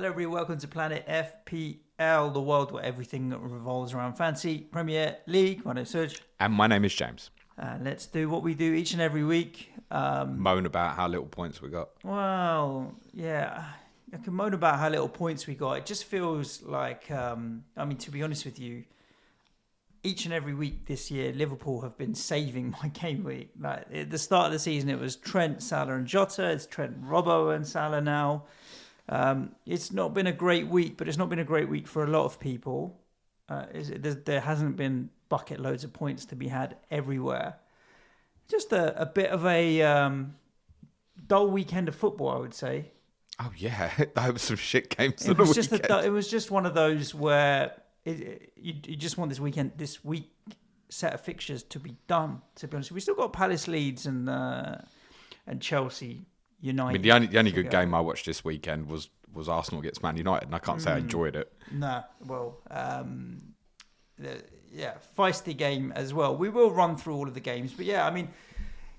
Hello everybody, welcome to Planet FPL, the world where everything revolves around fantasy Premier League. My name is Suj. And my name is James. Let's do what we do each and every week. Moan about how little points we got. Well, yeah, I can moan about how little points we got. It just feels like, to be honest with you, each and every week this year, Liverpool have been saving my game week. Like at the start of the season, it was Trent, Salah and Jota. It's Trent, Robbo and Salah now. It's not been a great week, but it's not been a great week for a lot of people. There hasn't been bucket loads of points to be had everywhere. Just a bit of a dull weekend of football, I would say. Oh yeah, that was some shit games on the weekend. It was just one of those where you just want this week set of fixtures to be done. To be honest, we still got Palace, Leeds, and Chelsea. United. I mean, the only good game I watched this weekend was Arsenal against Man United, and I can't say I enjoyed it. No, well, feisty game as well. We will run through all of the games, but yeah, I mean,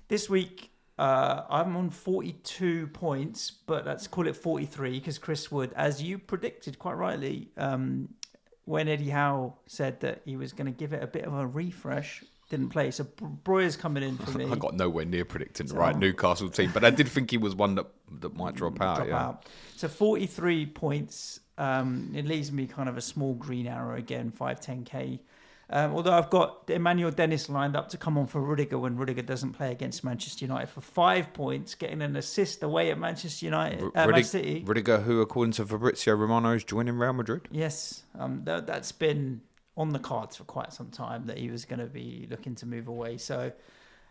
this week I'm on 42 points, but let's call it 43 because Chris Wood, as you predicted quite rightly, when Eddie Howe said that he was going to give it a bit of a refresh, didn't play. So Breuer's coming in for me. I got nowhere near predicting the right Newcastle team, but I did think he was one that might drop out. So 43 points. It leaves me kind of a small green arrow again, 5-10k. Although I've got Emmanuel Dennis lined up to come on for Rudiger when Rudiger doesn't play against Manchester United for 5 points, getting an assist away at Manchester United, Man City. Rudiger, who according to Fabrizio Romano is joining Real Madrid. Yes, that's been on the cards for quite some time that he was going to be looking to move away. So,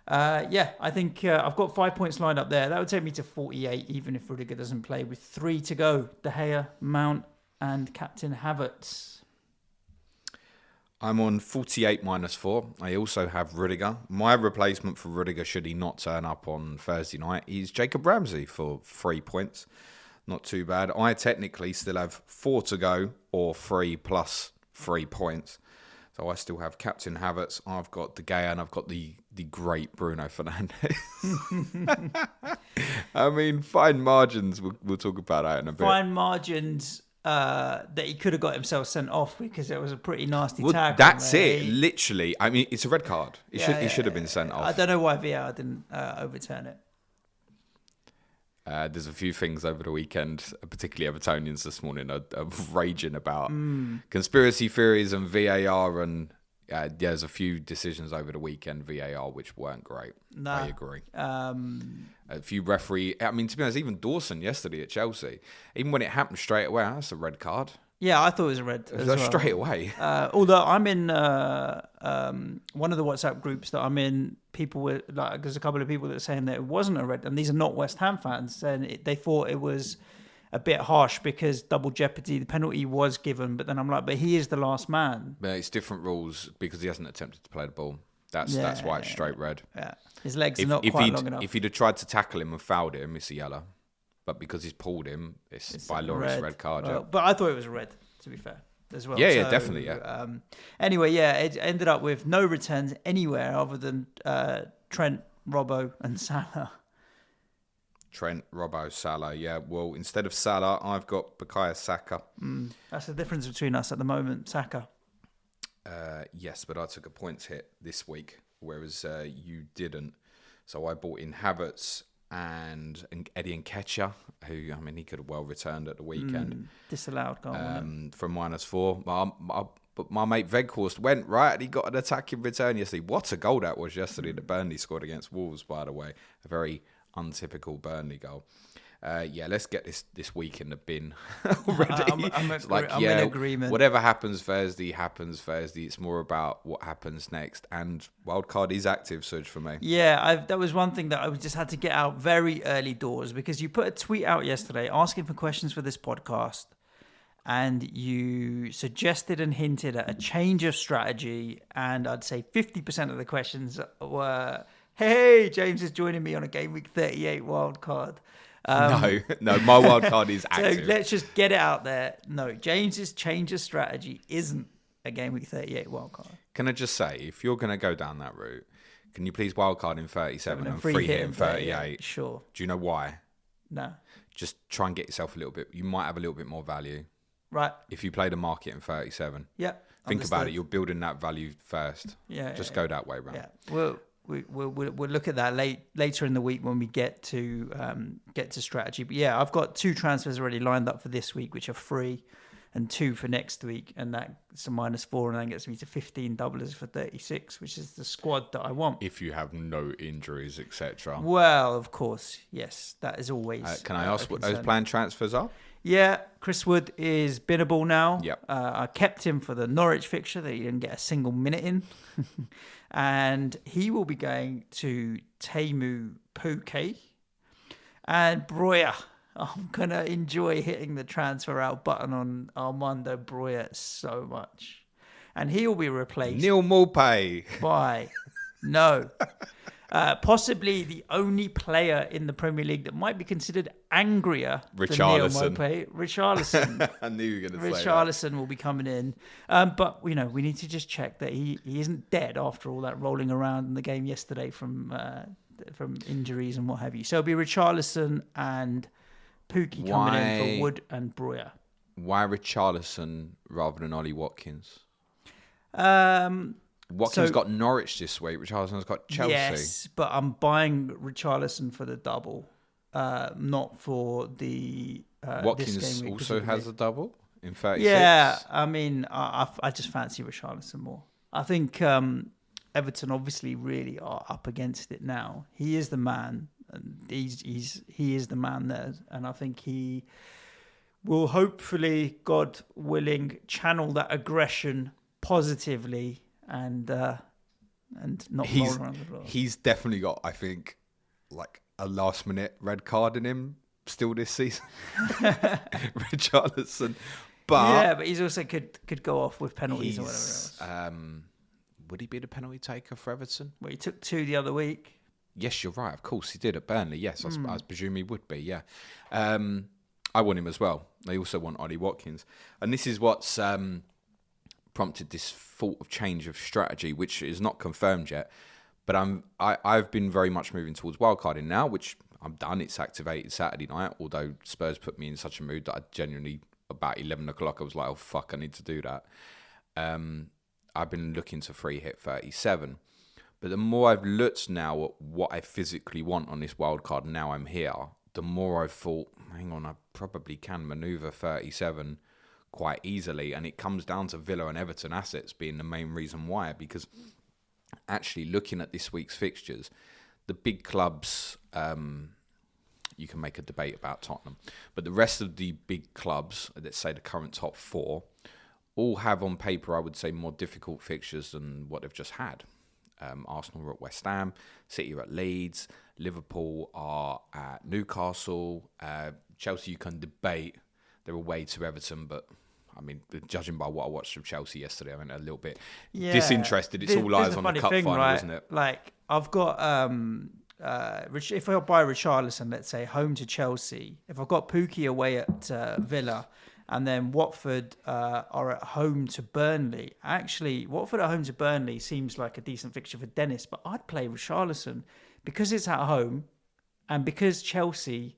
I think I've got 5 points lined up there. That would take me to 48, even if Rudiger doesn't play, with 3 to go. De Gea, Mount, and Captain Havertz. I'm on 48 minus 4. I also have Rudiger. My replacement for Rudiger, should he not turn up on Thursday night, is Jacob Ramsey for 3 points. Not too bad. I technically still have 4 to go, or 3 plus 3 points. So I still have Captain Havertz. I've got De Gea, and I've got the great Bruno Fernandes. I mean, fine margins. We'll talk about that in a bit. Fine margins that he could have got himself sent off because it was a pretty nasty tackle. That's it. Literally. I mean, it's a red card. He should have been sent off. I don't know why VAR didn't overturn it. There's a few things over the weekend, particularly Evertonians this morning, are raging about conspiracy theories and VAR, and there's a few decisions over the weekend, VAR, which weren't great. No. I agree. A few referee, I mean, to be honest, even Dawson yesterday at Chelsea, even when it happened straight away, that's a red card. Yeah, I thought it was a red as well. Straight away. Although I'm in one of the WhatsApp groups that I'm in, people were like, there's a couple of people that are saying that it wasn't a red, and these are not West Ham fans, and they thought it was a bit harsh because double jeopardy, the penalty was given, but then I'm like, but he is the last man. But it's different rules because he hasn't attempted to play the ball. That's why it's straight red. Yeah, his legs are not quite long enough. If he'd have tried to tackle him and fouled him, it's a yellow. But because he's pulled him, it's by law, it's a red card. Well, but I thought it was red, to be fair, as well. Yeah, definitely, yeah. Anyway, it ended up with no returns anywhere other than Trent, Robbo, and Salah. Trent, Robbo, Salah, yeah. Well, instead of Salah, I've got Bukayo Saka. That's the difference between us at the moment, Saka. Yes, but I took a points hit this week, whereas you didn't. So I bought in Havertz and Eddie Nketiah, who, I mean, he could have well returned at the weekend. Disallowed goal. From -4. But my mate Veghorst went right, and he got an attacking return yesterday. What a goal that was yesterday that Burnley scored against Wolves, by the way. A very untypical Burnley goal. Let's get this week in the bin already. I'm in agreement. Whatever happens Thursday. It's more about what happens next. And Wildcard is active, Suj, for me. Yeah, that was one thing that I just had to get out very early doors, because you put a tweet out yesterday asking for questions for this podcast, and you suggested and hinted at a change of strategy, and I'd say 50% of the questions were, hey, James is joining me on a Gameweek 38 wildcard. No, my wild card is active. So let's just get it out there. No, James's change of strategy isn't a Gameweek 38 wildcard. Can I just say, if you're going to go down that route, can you please wildcard in 37 and free hit in 38? Sure. Do you know why? No. just try and get yourself a little bit. You might have a little bit more value. Right. If you play the market in 37. Yeah. Think about it. You're building that value first. Yeah. Just go that way round. Yeah. We'll look at that later in the week when we get to strategy. But yeah, I've got 2 transfers already lined up for this week, which are free, and 2 for next week, and that's a -4, and that gets me to 15 doublers for 36, which is the squad that I want. If you have no injuries, etc. Well, of course, yes, that is always. Can I ask what those planned transfers are? Yeah, Chris Wood is binnable now. Yep. I kept him for the Norwich fixture that he didn't get a single minute in. And he will be going to Teemu Pukki and Breuer. I'm going to enjoy hitting the transfer out button on Armando Breuer so much. And he will be replaced Neil Maupay by possibly the only player in the Premier League that might be considered angrier than Neil Maupay. Richarlison. I knew you were going to say that. Richarlison will be coming in. But, we need to just check that he isn't dead after all that rolling around in the game yesterday from injuries and what have you. So it'll be Richarlison and Pukki coming in for Wood and Breuer. Why Richarlison rather than Ollie Watkins? Watkins got Norwich this week. Richarlison's got Chelsea. Yes, but I'm buying Richarlison for the double, not for the. Watkins this game also has a double in 36. Yeah, I mean, I just fancy Richarlison more. I think Everton obviously really are up against it now. He is the man, and he is the man there, and I think he will hopefully, God willing, channel that aggression positively. And not roll around the floor. He's definitely got, I think, like a last minute red card in him still this season. Richarlison. But he's also could go off with penalties or whatever else. Would he be the penalty taker for Everton? Well, he took 2 the other week. Yes, you're right. Of course he did at Burnley. Yes, I presume he would be, yeah. I want him as well. They also want Ollie Watkins. And this is what's prompted this thought of change of strategy, which is not confirmed yet. But I've been very much moving towards wildcarding now, which I'm done. It's activated Saturday night, although Spurs put me in such a mood that I genuinely, about 11 o'clock, I was like, oh, fuck, I need to do that. I've been looking to free hit 37. But the more I've looked now at what I physically want on this wildcard, now I'm here, the more I've thought, hang on, I probably can manoeuvre 37 quite easily, and it comes down to Villa and Everton assets being the main reason why, because actually looking at this week's fixtures, the big clubs, you can make a debate about Tottenham, but the rest of the big clubs, let's say the current top 4, all have on paper, I would say, more difficult fixtures than what they've just had. Arsenal are at West Ham, City are at Leeds, Liverpool are at Newcastle, Chelsea you can debate, they're away to Everton, but I mean, judging by what I watched from Chelsea yesterday, I mean, a little bit disinterested. It's all eyes on the cup final, right? Isn't it? Like, I've got, if I buy Richarlison, let's say, home to Chelsea, if I've got Pukki away at Villa, and then Watford are at home to Burnley. Actually, Watford at home to Burnley seems like a decent fixture for Dennis, but I'd play Richarlison because it's at home, and because Chelsea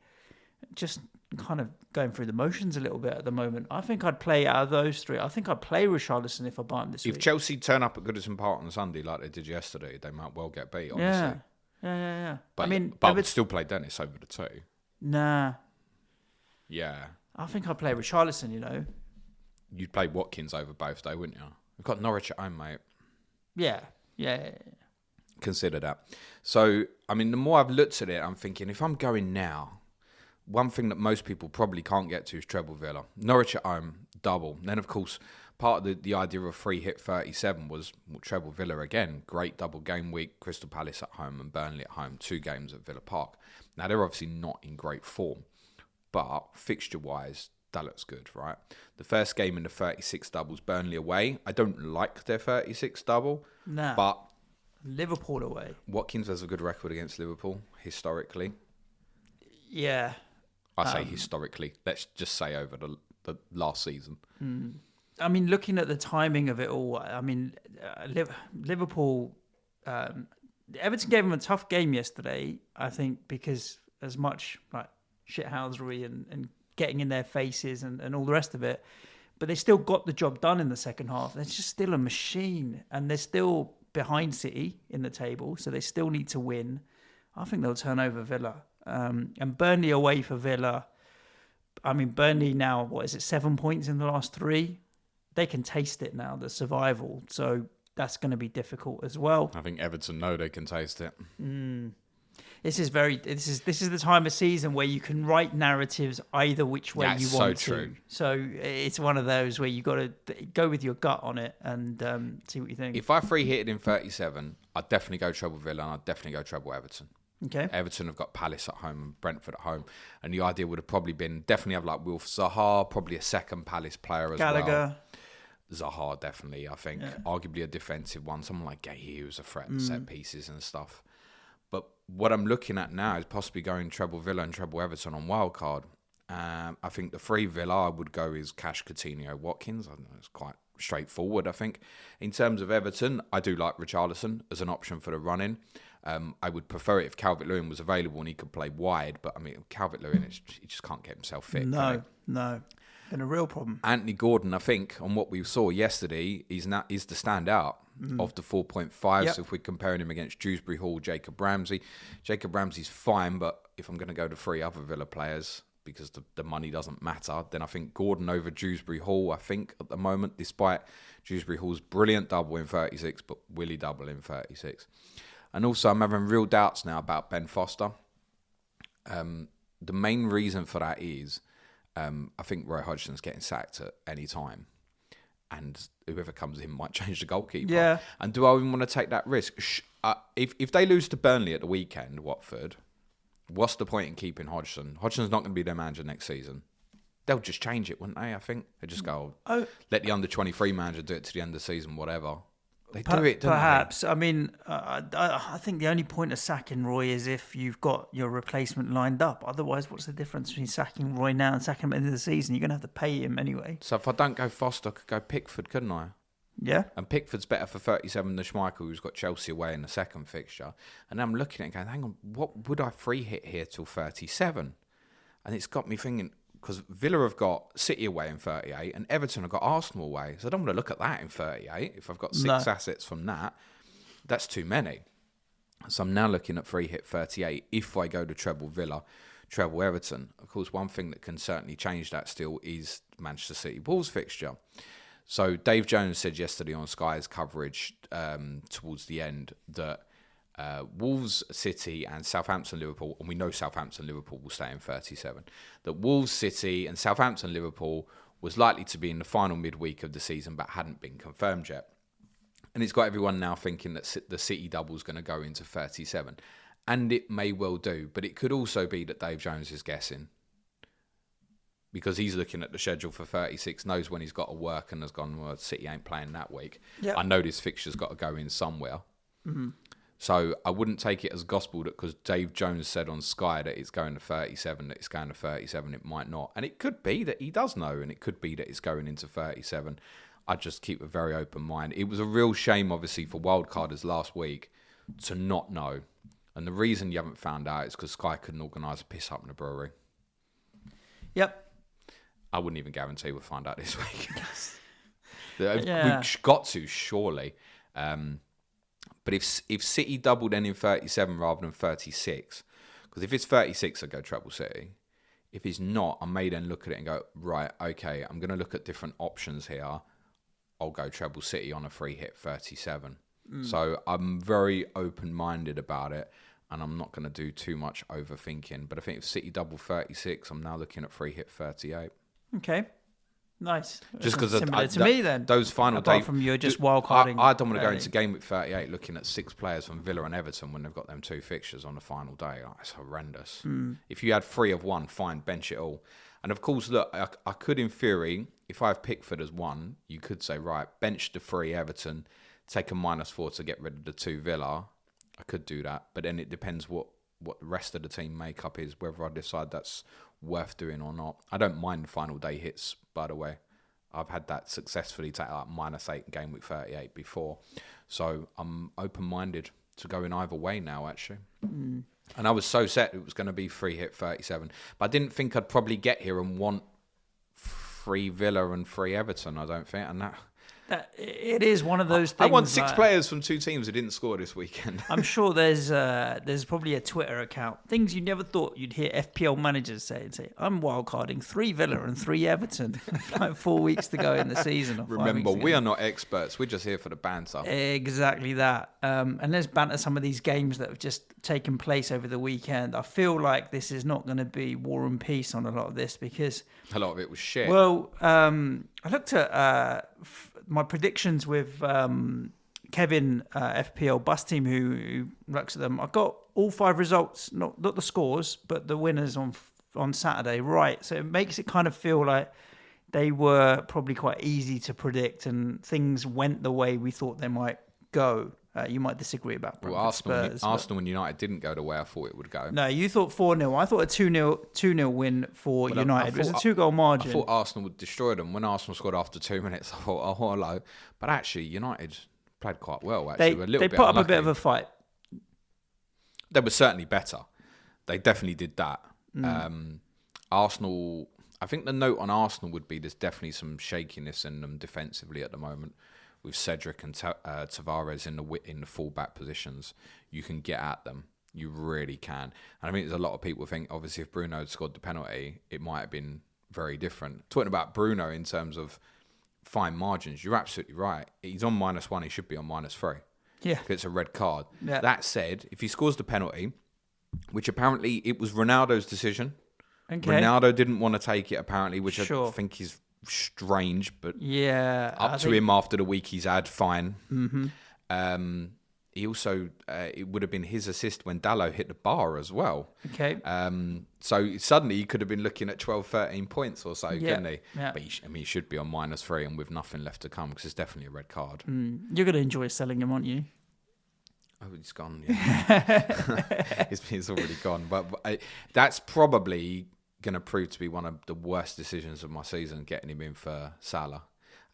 just kind of going through the motions a little bit at the moment. I think I'd play out of those 3. I think I'd play Richarlison if I buy him this week. If Chelsea turn up at Goodison Park on Sunday like they did yesterday, they might well get beat, honestly. Yeah. But I would still play Dennis over the 2. Nah. Yeah. I think I'd play Richarlison, You'd play Watkins over both, though, wouldn't you? We've got Norwich at home, mate. Yeah. Consider that. So, I mean, the more I've looked at it, I'm thinking, if I'm going now, one thing that most people probably can't get to is treble Villa. Norwich at home, double. Then, of course, part of the idea of free hit 37 was treble Villa again. Great double game week. Crystal Palace at home and Burnley at home. 2 games at Villa Park. Now, they're obviously not in great form. But fixture-wise, that looks good, right? The first game in the 36 doubles, Burnley away. I don't like their 36 double. Nah. But Liverpool away. Watkins has a good record against Liverpool, historically. Yeah. I say historically. Let's just say over the last season. I mean, looking at the timing of it all, I mean, Liverpool... Everton gave them a tough game yesterday, I think, because as much... like shithousery and getting in their faces and all the rest of it. But they still got the job done in the second half. They're just still a machine, and they're still behind City in the table, so they still need to win. I think they'll turn over Villa. And Burnley away for Villa. I mean, Burnley now, 7 points in the last 3? They can taste it now, the survival. So that's going to be difficult as well. I think Everton know they can taste it. This is the time of season where you can write narratives either which way you want to. True. So it's one of those where you got to go with your gut on it and see what you think. If I free hit it in 37, I'd definitely go treble Villa and I'd definitely go treble Everton. Okay. Everton have got Palace at home and Brentford at home. And the idea would have probably been definitely have like Wilf Zaha, probably a second Palace player as Gallagher. well. Zaha, definitely, I think. Yeah. Arguably a defensive one. Someone like Gay, who's a threat and set pieces and stuff. But what I'm looking at now is possibly going treble Villa and treble Everton on wildcard. I think the free Villa I would go is Cash, Coutinho, Watkins. I don't know, it's quite straightforward, I think. In terms of Everton, I do like Richardson as an option for the run-in. I would prefer it if Calvert-Lewin was available and he could play wide. But, I mean, Calvert-Lewin, he just can't get himself fit. No. Been a real problem. Anthony Gordon, I think, on what we saw yesterday, is the standout of the 4.5. Yep. So if we're comparing him against Dewsbury Hall, Jacob Ramsey is fine, but if I'm going to go to 3 other Villa players because the money doesn't matter, then I think Gordon over Dewsbury Hall, I think, at the moment, despite Dewsbury Hall's brilliant double in 36, but Willie double in 36. And also, I'm having real doubts now about Ben Foster. The main reason for that is I think Roy Hodgson's getting sacked at any time. And whoever comes in might change the goalkeeper. Yeah. And do I even want to take that risk? If they lose to Burnley at the weekend, Watford, what's the point in keeping Hodgson? Hodgson's not going to be their manager next season. They'll just change it, wouldn't they? I think they just go, let the under-23 manager do it to the end of the season, whatever. They do it, don't perhaps. they? I mean, I think the only point of sacking Roy is if you've got your replacement lined up. Otherwise, what's the difference between sacking Roy now and sacking him at the end of the season? You're going to have to pay him anyway. So if I don't go Foster, I could go Pickford, couldn't I? Yeah. And Pickford's better for 37 than Schmeichel, who's got Chelsea away in the second fixture. And I'm looking at it and going, hang on, what would I free hit here till 37? And it's got me thinking, because Villa have got City away in 38 and Everton have got Arsenal away. So I don't want to look at that in 38. If I've got 6 assets from that, that's too many. So I'm now looking at free hit 38 if I go to treble Villa, treble Everton. Of course, one thing that can certainly change that still is Manchester City Wolves fixture. So Dave Jones said yesterday on Sky's coverage towards the end that Wolves, City and Southampton, Liverpool, and we know Southampton, Liverpool will stay in 37, that Wolves, City and Southampton, Liverpool was likely to be in the final midweek of the season but hadn't been confirmed yet. And it's got everyone now thinking that the City double is going to go into 37. And it may well do, but it could also be that Dave Jones is guessing. Because he's looking at the schedule for 36, knows when he's got to work and has gone, well, City ain't playing that week. Yep. I know this fixture's got to go in somewhere. Mm-hmm. So I wouldn't take it as gospel that because Dave Jones said on Sky that it's going to 37, that it's going to 37, it might not. And it could be that he does know, and it could be that it's going into 37. I just keep a very open mind. It was a real shame, obviously, for wildcarders last week to not know. And the reason you haven't found out is because Sky couldn't organise a piss up in a brewery. Yep. I wouldn't even guarantee we'll find out this week. We've got to, surely. But if City doubled then in 37 rather than 36, because if it's 36, I go treble City. If it's not, I may then look at it and go, right, okay, I'm going to look at different options here. I'll go treble City on a free hit 37. So I'm very open-minded about it, and I'm not going to do too much overthinking. But I think if City double 36, I'm now looking at free hit 38. Okay. Nice. Just because similar to me then. Those final apart from you're just wildcarding. I don't want to go into Gameweek 38 looking at 6 players from Villa and Everton when they've got them 2 fixtures on the final day. Like, it's horrendous. If you had 3 of one, fine, bench it all. And of course, look, I could in theory, if I have Pickford as 1, you could say, right, bench the 3 Everton, take a -4 to get rid of the 2 Villa. I could do that, but then it depends what the rest of the team makeup is, whether I decide that's worth doing or not. I don't mind final day hits, by the way. I've had that successfully take like -8 in Gameweek 38 before. So I'm open-minded to going either way now, actually. And I was so set it was going to be free hit 37. But I didn't think I'd probably get here and want 3 Villa and 3 Everton, I don't think. And it is one of those things. I want 6 players from 2 teams who didn't score this weekend. I'm sure there's probably a Twitter account. Things you never thought you'd hear FPL managers say. I'm wildcarding 3 Villa and 3 Everton. Like 4 weeks to go in the season. Remember, we are not experts. We're just here for the banter. Exactly that. And let's banter some of these games that have just taken place over the weekend. I feel like this is not going to be war and peace on a lot of this because a lot of it was shit. Well, I looked at my predictions with Kevin, FPL Bus Team, who looks at them. I got all 5 results, not the scores, but the winners on Saturday, right? So it makes it kind of feel like they were probably quite easy to predict and things went the way we thought they might go. You might disagree about Brentford, Arsenal and United didn't go the way I thought it would go. No, you thought 4-0. I thought a 2-0 win for United. It was a 2-goal margin. I thought Arsenal would destroy them. When Arsenal scored after 2 minutes, I thought, oh, hello. But actually, United played quite well. Actually, they put up a bit of a fight. They were certainly better. They definitely did that. Arsenal, I think the note on Arsenal would be there's definitely some shakiness in them defensively at the moment. With Cedric and Tavares in the full-back positions, you can get at them. You really can. And I think there's a lot of people think, obviously, if Bruno had scored the penalty, it might have been very different. Talking about Bruno in terms of fine margins, you're absolutely right. He's on -1. He should be on -3. Yeah. If it's a red card. Yeah. That said, if he scores the penalty, which apparently it was Ronaldo's decision. Okay. Ronaldo didn't want to take it, apparently, which I think is strange, but up to him after the week he's had, fine. Mm-hmm. He also it would have been his assist when Dalot hit the bar as well. Okay. So suddenly he could have been looking at 12, 13 points or so, couldn't he? Yeah. But he should be on -3 and with nothing left to come because it's definitely a red card. You're going to enjoy selling him, aren't you? Oh, he's gone. Yeah. He's already gone. But that's probably going to prove to be one of the worst decisions of my season, getting him in for Salah.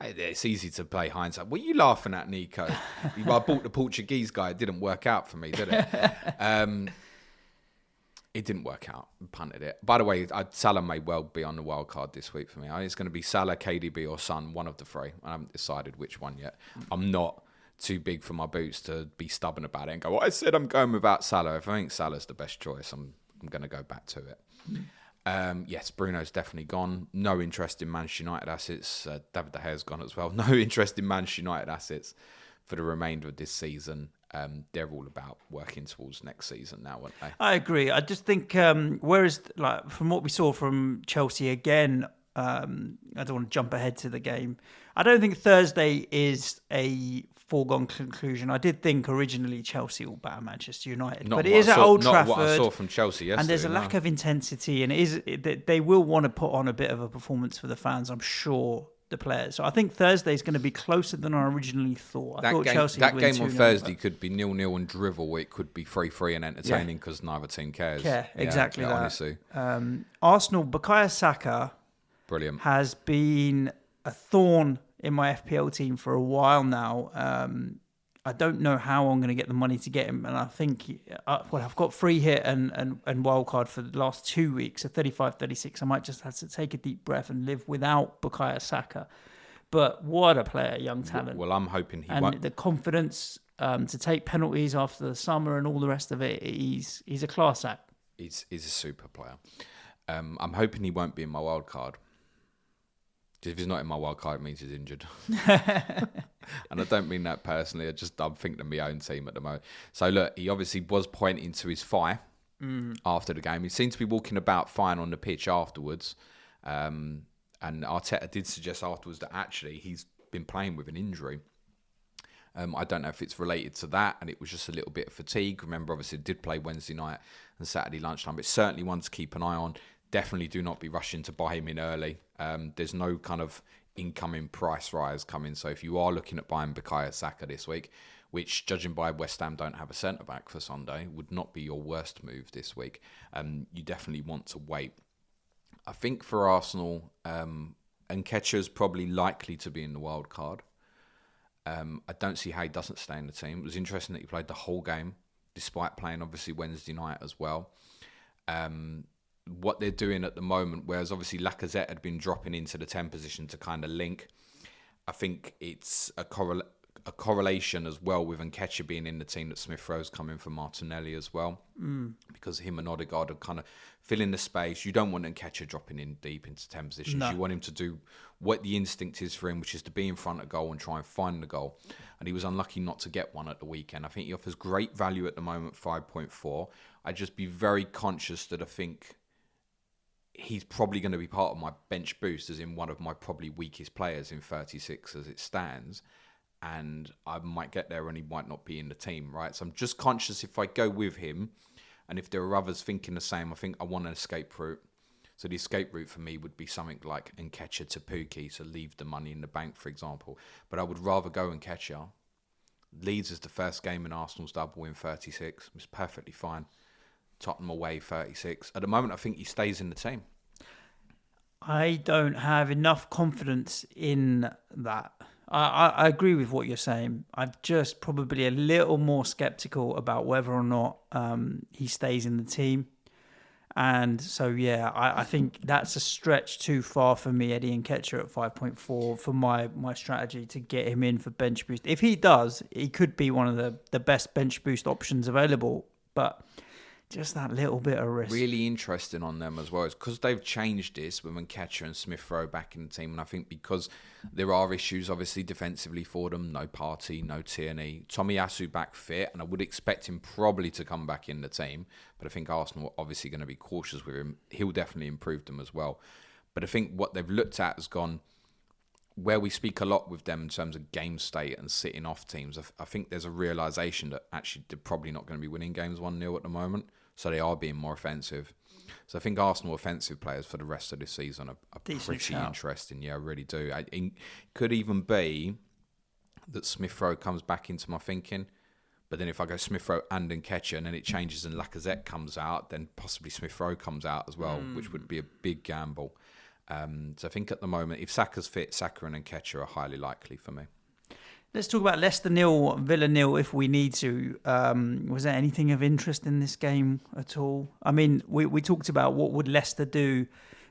It's easy to play hindsight. What are you laughing at, Nico? I bought the Portuguese guy. It didn't work out for me, did it? It didn't work out. Punted it. By the way, Salah may well be on the wild card this week for me. It's going to be Salah, KDB or Son, one of the 3. I haven't decided which one yet. I'm not too big for my boots to be stubborn about it and go, well, I said I'm going without Salah. If I think Salah's the best choice, I'm going to go back to it. Yes, Bruno's definitely gone. No interest in Manchester United assets. David De Gea's gone as well. No interest in Manchester United assets for the remainder of this season. They're all about working towards next season now, aren't they? I agree. I just think, whereas like from what we saw from Chelsea again, I don't want to jump ahead to the game. I don't think Thursday is a foregone conclusion. I did think originally Chelsea will batter Manchester United, but it is at Old Trafford. Not what I saw from Chelsea yesterday. And there's a lack of intensity, and they will want to put on a bit of a performance for the fans, I'm sure, the players. So I think Thursday is going to be closer than I originally thought. I thought Chelsea would win 2-0. That game on Thursday could be 0-0 and drivel. It could be 3-3 and entertaining because neither team cares. Yeah, exactly that. Honestly. Arsenal, Bukayo Saka brilliant. Has been a thorn in my FPL team for a while now. I don't know how I'm going to get the money to get him, and I think I've got free hit and wildcard for the last 2 weeks, so 35, 36. I might just have to take a deep breath and live without Bukayo Saka. But what a player, young talent. Well, I'm hoping he and won't. The confidence to take penalties after the summer and all the rest of it. He's a class act. He's a super player. I'm hoping he won't be in my wildcard. If he's not in my wild card, it means he's injured. And I don't mean that personally. I'm thinking of my own team at the moment. So look, he obviously was pointing to his thigh after the game. He seemed to be walking about fine on the pitch afterwards. And Arteta did suggest afterwards that actually he's been playing with an injury. I don't know if it's related to that and it was just a little bit of fatigue. Remember, obviously, it did play Wednesday night and Saturday lunchtime. But certainly one to keep an eye on. Definitely do not be rushing to buy him in early. There's no kind of incoming price rise coming. So if you are looking at buying Bukayo Saka this week, which judging by West Ham don't have a centre-back for Sunday, would not be your worst move this week, you definitely want to wait. I think for Arsenal, Nketiah's probably likely to be in the wild card. I don't see how he doesn't stay in the team. It was interesting that he played the whole game despite playing obviously Wednesday night as well. What they're doing at the moment, whereas obviously Lacazette had been dropping into the 10 position to kind of link, I think it's a correlation as well with Nketiah being in the team that Smith Rowe's coming for Martinelli as well. Because him and Odegaard are kind of filling the space. You don't want Nketiah dropping in deep into 10 positions. No. You want him to do what the instinct is for him, which is to be in front of goal and try and find the goal. And he was unlucky not to get one at the weekend. I think he offers great value at the moment, 5.4. I'd just be very conscious that I think he's probably going to be part of my bench boost, as in one of my probably weakest players in 36 as it stands. And I might get there and he might not be in the team, right? So I'm just conscious if I go with him, and if there are others thinking the same, I think I want an escape route. So the escape route for me would be something like Nketiah to Pukki, so leave the money in the bank, for example. But I would rather go Nketiah. Leeds is the first game in Arsenal's double in 36. It's perfectly fine. Tottenham away 36. At the moment, I think he stays in the team. I don't have enough confidence in that. I agree with what you're saying. I'm just probably a little more sceptical about whether or not he stays in the team. And so, yeah, I think that's a stretch too far for me, Eddie Nketiah at 5.4 for my strategy to get him in for bench boost. If he does, he could be one of the best bench boost options available. But just that little bit of risk. Really interesting on them as well. It's because they've changed this with Nketiah and Smith Rowe back in the team. And I think because there are issues, obviously, defensively for them. No Partey, no Tierney. Tomiyasu back fit. And I would expect him probably to come back in the team. But I think Arsenal are obviously going to be cautious with him. He'll definitely improve them as well. But I think what they've looked at has gone, where we speak a lot with them in terms of game state and sitting off teams, I think there's a realisation that actually they're probably not going to be winning games 1-0 at the moment. So they are being more offensive. So I think Arsenal offensive players for the rest of this season are pretty interesting. Yeah, I really do. It could even be that Smith Rowe comes back into my thinking. But then if I go Smith Rowe and Nketiah and then it changes and Lacazette comes out, then possibly Smith Rowe comes out as well, which would be a big gamble. So I think at the moment, if Saka's fit, Saka and Nketiah are highly likely for me. Let's talk about Leicester 0, Villa 0 if we need to. Was there anything of interest in this game at all? I mean, we talked about what would Leicester do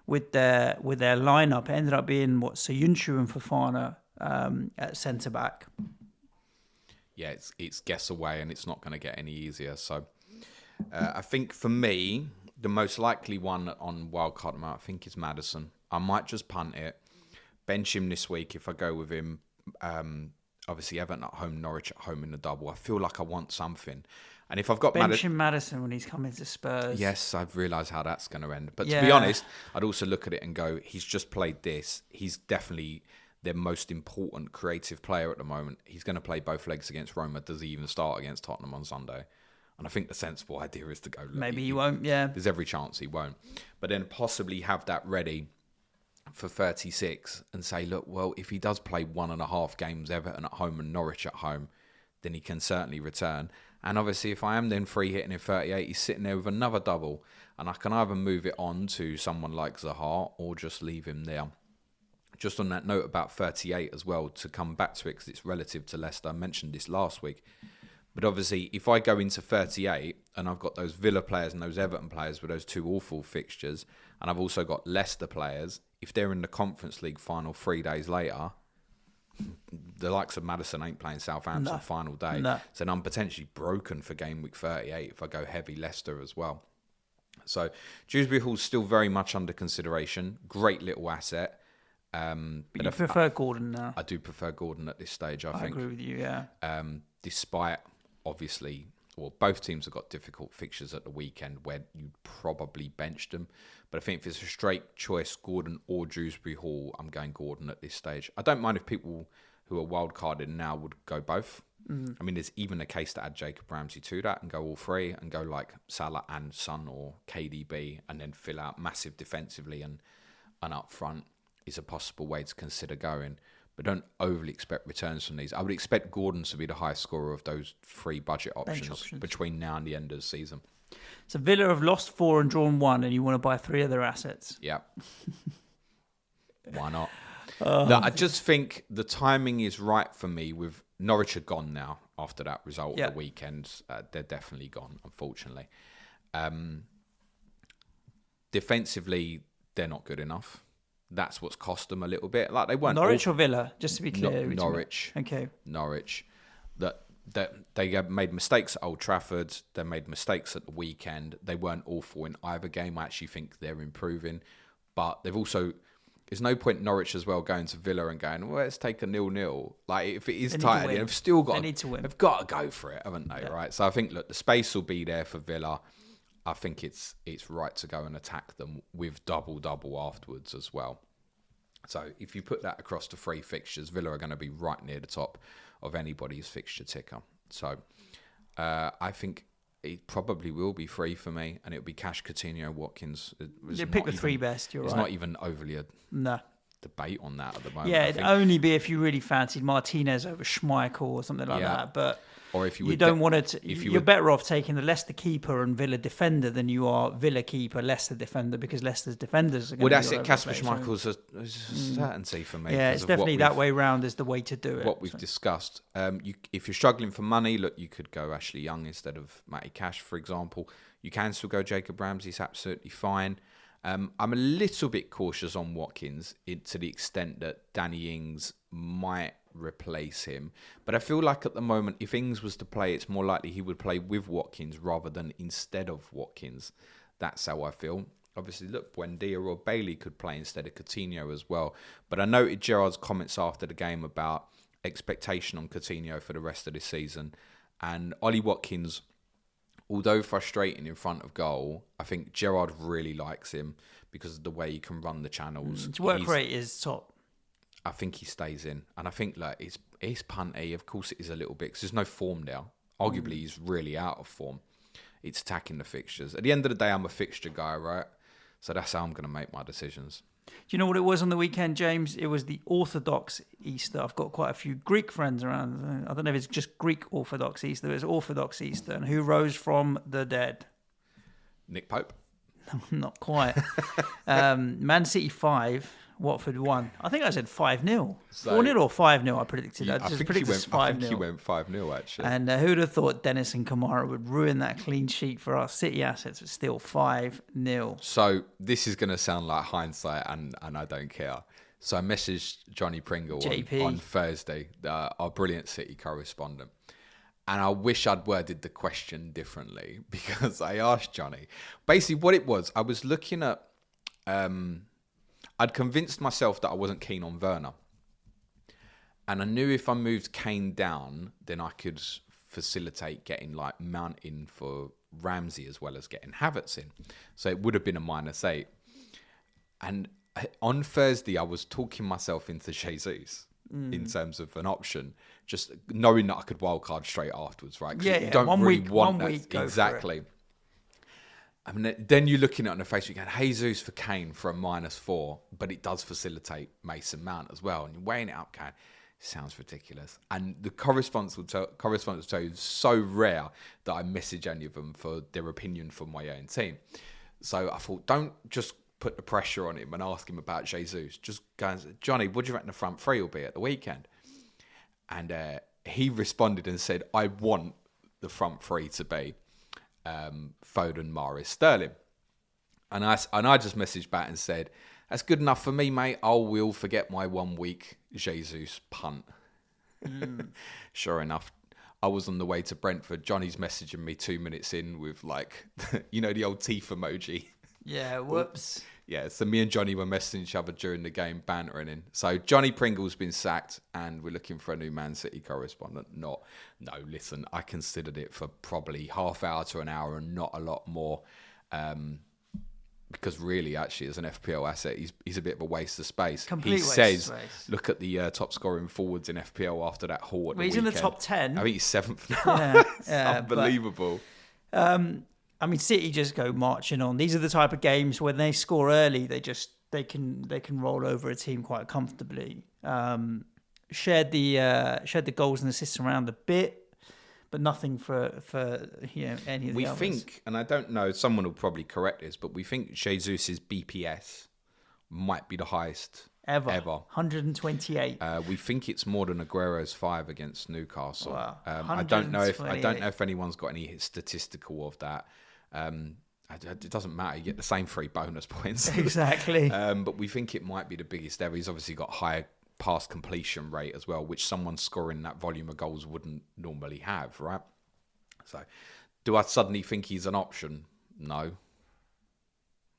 with their lineup. It ended up being Soyuncu and Fofana at centre back. Yeah, it's guess away and it's not going to get any easier. So I think for me, the most likely one on wildcard, I think, is Maddison. I might just punt it, bench him this week if I go with him. Obviously, Everton at home, Norwich at home in the double. I feel like I want something. And if I've got Maddison when he's coming to Spurs. Yes, I've realised how that's going to end. But to be honest, I'd also look at it and go, he's just played this. He's definitely their most important creative player at the moment. He's going to play both legs against Roma. Does he even start against Tottenham on Sunday? And I think the sensible idea is to go, maybe he won't, yeah. There's every chance he won't. But then possibly have that ready for 36 and say, look, well, if he does play 1.5 games, Everton at home and Norwich at home, then he can certainly return. And obviously, if I am then free hitting in 38, he's sitting there with another double. And I can either move it on to someone like Zaha or just leave him there. Just on that note about 38 as well, to come back to it because it's relative to Leicester. I mentioned this last week. But obviously, if I go into 38 and I've got those Villa players and those Everton players with those two awful fixtures, and I've also got Leicester players, if they're in the Conference League final 3 days later, the likes of Maddison ain't playing Southampton final day. No. So then I'm potentially broken for game week 38 if I go heavy Leicester as well. So Dewsbury Hall's still very much under consideration. Great little asset. But you prefer Gordon now? I do prefer Gordon at this stage, I think. I agree with you, yeah. Despite, obviously, both teams have got difficult fixtures at the weekend where you'd probably bench them. But I think if it's a straight choice, Gordon or Dewsbury Hall, I'm going Gordon at this stage. I don't mind if people who are wildcarded now would go both. I mean, there's even a case to add Jacob Ramsey to that and go all three and go like Salah and Son or KDB and then fill out massive defensively and up front is a possible way to consider going. But don't overly expect returns from these. I would expect Gordon to be the highest scorer of those three budget options between now and the end of the season. So Villa have lost 4 and drawn 1, and you want to buy 3 of their assets. Yeah. Why not? No, I just think the timing is right for me with Norwich are gone now. after that result of the weekend. They're definitely gone, unfortunately. Defensively, they're not good enough. That's what's cost them a little bit. Like they weren't Norwich or Villa, just to be clear. Norwich. Okay. Norwich. That they made mistakes at Old Trafford. They made mistakes at the weekend. They weren't awful in either game. I actually think they're improving, but they've also. There's no point Norwich as well going to Villa and going, well, let's take a 0-0. Like if it is tight, they've still got. They need to win. They've got to go for it, haven't they? Yeah. Right. So I think the space will be there for Villa. I think it's right to go and attack them with double afterwards as well. So if you put that across the 3 fixtures, Villa are going to be right near the top of anybody's fixture ticker. So I think it probably will be free for me, and it'll be Cash, Coutinho, Watkins. You pick the 3 best. You're right. It's not even overly a debate on that at the moment. Yeah, it'd only be if you really fancied Martinez over Schmeichel or something like that. But or if you don't want to, you're better off taking the Leicester keeper and Villa defender than you are Villa keeper, Leicester defender, because Leicester's defenders are going to be that's it. Kasper Schmeichel's a certainty for me. Yeah, it's definitely that way round is the way to do it. What we've discussed. If you're struggling for money, look, you could go Ashley Young instead of Matty Cash, for example. You can still go Jacob Ramsey. It's absolutely fine. I'm a little bit cautious on Watkins to the extent that Danny Ings might replace him. But I feel like at the moment, if Ings was to play, it's more likely he would play with Watkins rather than instead of Watkins. That's how I feel. Obviously, look, Buendia or Bailey could play instead of Coutinho as well. But I noted Gerrard's comments after the game about expectation on Coutinho for the rest of the season. And Ollie Watkins, although frustrating in front of goal, I think Gerrard really likes him because of the way he can run the channels. His work rate is top. I think he stays in. And I think like it's punty. Of course it is a little bit because there's no form there. Arguably, he's really out of form. It's attacking the fixtures. At the end of the day, I'm a fixture guy, right? So that's how I'm going to make my decisions. Do you know what it was on the weekend, James? It was the Orthodox Easter. I've got quite a few Greek friends around. I don't know if it's just Greek Orthodox Easter. It's Orthodox Easter. And who rose from the dead? Nick Pope? Not quite. Man City 5, Watford 1. I think I said 5-0. 4-0 or 5-0 I predicted. I think you went 5-0 actually. And who'd have thought Dennis and Kamara would ruin that clean sheet for our City assets, but still 5-0. So this is going to sound like hindsight and I don't care. So I messaged Johnny Pringle on Thursday, our brilliant City correspondent. And I wish I'd worded the question differently because I asked Johnny. Basically what it was, I was looking at... I'd convinced myself that I wasn't keen on Werner. And I knew if I moved Kane down, then I could facilitate getting like Mount in for Ramsey as well as getting Havertz in. So it would have been a -8. And on Thursday, I was talking myself into Jesus in terms of an option, just knowing that I could wildcard straight afterwards, right? Yeah, you don't really want that. Exactly. I mean, then you're looking at it on the face, you're going, Jesus for Kane for a -4, but it does facilitate Mason Mount as well. And you're weighing it up, Kane. Sounds ridiculous. And the correspondence will tell you it's so rare that I message any of them for their opinion for my own team. So I thought, don't just put the pressure on him and ask him about Jesus. Just go and say, Johnny, what do you reckon the front three will be at the weekend? And he responded and said, I want the front three to be Foden, Mahrez, Sterling. And I just messaged back and said, that's good enough for me, mate. I will forget my 1 week Jesus punt. Sure enough, I was on the way to Brentford. Johnny's messaging me 2 minutes in with like, the old teeth emoji. Yeah, whoops. Yeah, so me and Johnny were messaging each other during the game, bantering in. So Johnny Pringle's been sacked and we're looking for a new Man City correspondent. No, listen, I considered it for probably half hour to an hour and not a lot more. Because really, actually, as an FPL asset, he's a bit of a waste of space. Complete waste of space. Look at the top scoring forwards in FPL after that haul at the weekend. He's in the top 10. I think he's 7th now. It's unbelievable. I mean, City just go marching on. These are the type of games when they score early, they can roll over a team quite comfortably. Shared the goals and assists around a bit, but nothing for any of the others. We think, and I don't know, someone will probably correct this, but we think Jesus' BPS might be the highest Ever. 128. We think it's more than Aguero's 5 against Newcastle. Wow. I don't know if anyone's got any statistical of that. It doesn't matter. You get the same 3 bonus points. Exactly. But we think it might be the biggest ever. He's obviously got higher pass completion rate as well, which someone scoring that volume of goals wouldn't normally have, right? So, do I suddenly think he's an option? No.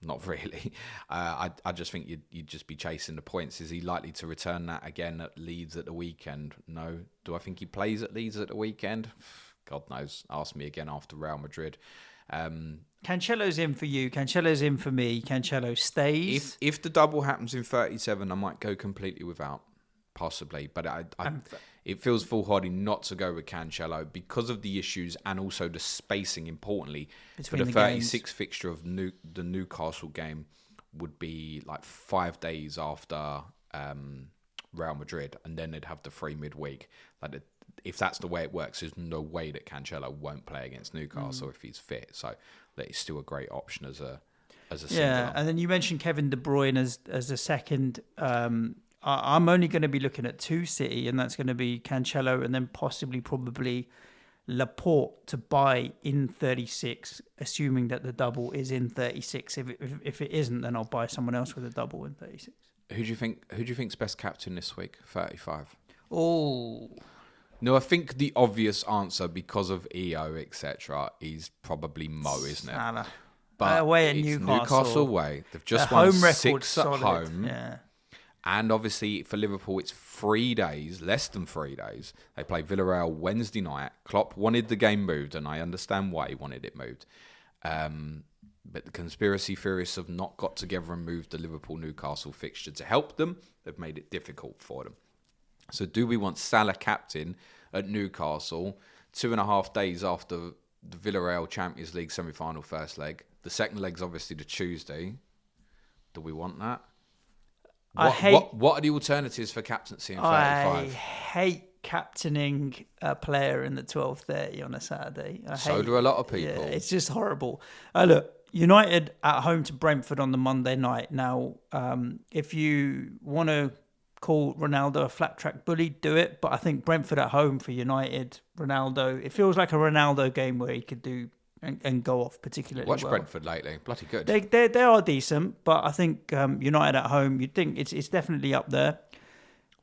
Not really. I just think you'd just be chasing the points. Is he likely to return that again at Leeds at the weekend? No. Do I think he plays at Leeds at the weekend? God knows. Ask me again after Real Madrid. Cancelo's in for you. Cancelo's in for me. Cancelo stays. If the double happens in 37, I might go completely without, possibly. But it feels foolhardy not to go with Cancelo because of the issues and also the spacing, importantly. Between for the 36th games. fixture of the Newcastle game would be like 5 days after Real Madrid, and then they'd have the free midweek. If that's the way it works, there's no way that Cancelo won't play against Newcastle if he's fit. So that is still a great option as a singular. Yeah, and then you mentioned Kevin De Bruyne as a second. I'm only going to be looking at 2 City, and that's going to be Cancelo and then probably Laporte to buy in 36, assuming that the double is in 36. If it isn't, then I'll buy someone else with a double in 36. Who do you think's best captain this week? 35. Oh. No, I think the obvious answer, because of EO, etc., is probably Mo, isn't it? Salah. But away at it's Newcastle away. They've just Their won home record 6 at solid. home. Yeah. And obviously for Liverpool, it's 3 days, less than 3 days. They play Villarreal Wednesday night. Klopp wanted the game moved, and I understand why he wanted it moved. But the conspiracy theorists have not got together and moved the Liverpool-Newcastle fixture to help them. They've made it difficult for them. So do we want Salah captain at Newcastle 2.5 days after the Villarreal Champions League semi-final first leg? The second leg's obviously the Tuesday. Do we want that? What are the alternatives for captaincy in 35? I hate captaining a player in the 12:30 on a Saturday. So do a lot of people. Yeah, it's just horrible. Look, United at home to Brentford on the Monday night. Now, if you want to call Ronaldo a flat track bully, do it. But I think Brentford at home for United, Ronaldo, it feels like a Ronaldo game where he could do and go off particularly Watch well. Brentford lately. Bloody good. They are decent, but I think United at home, you'd think it's definitely up there.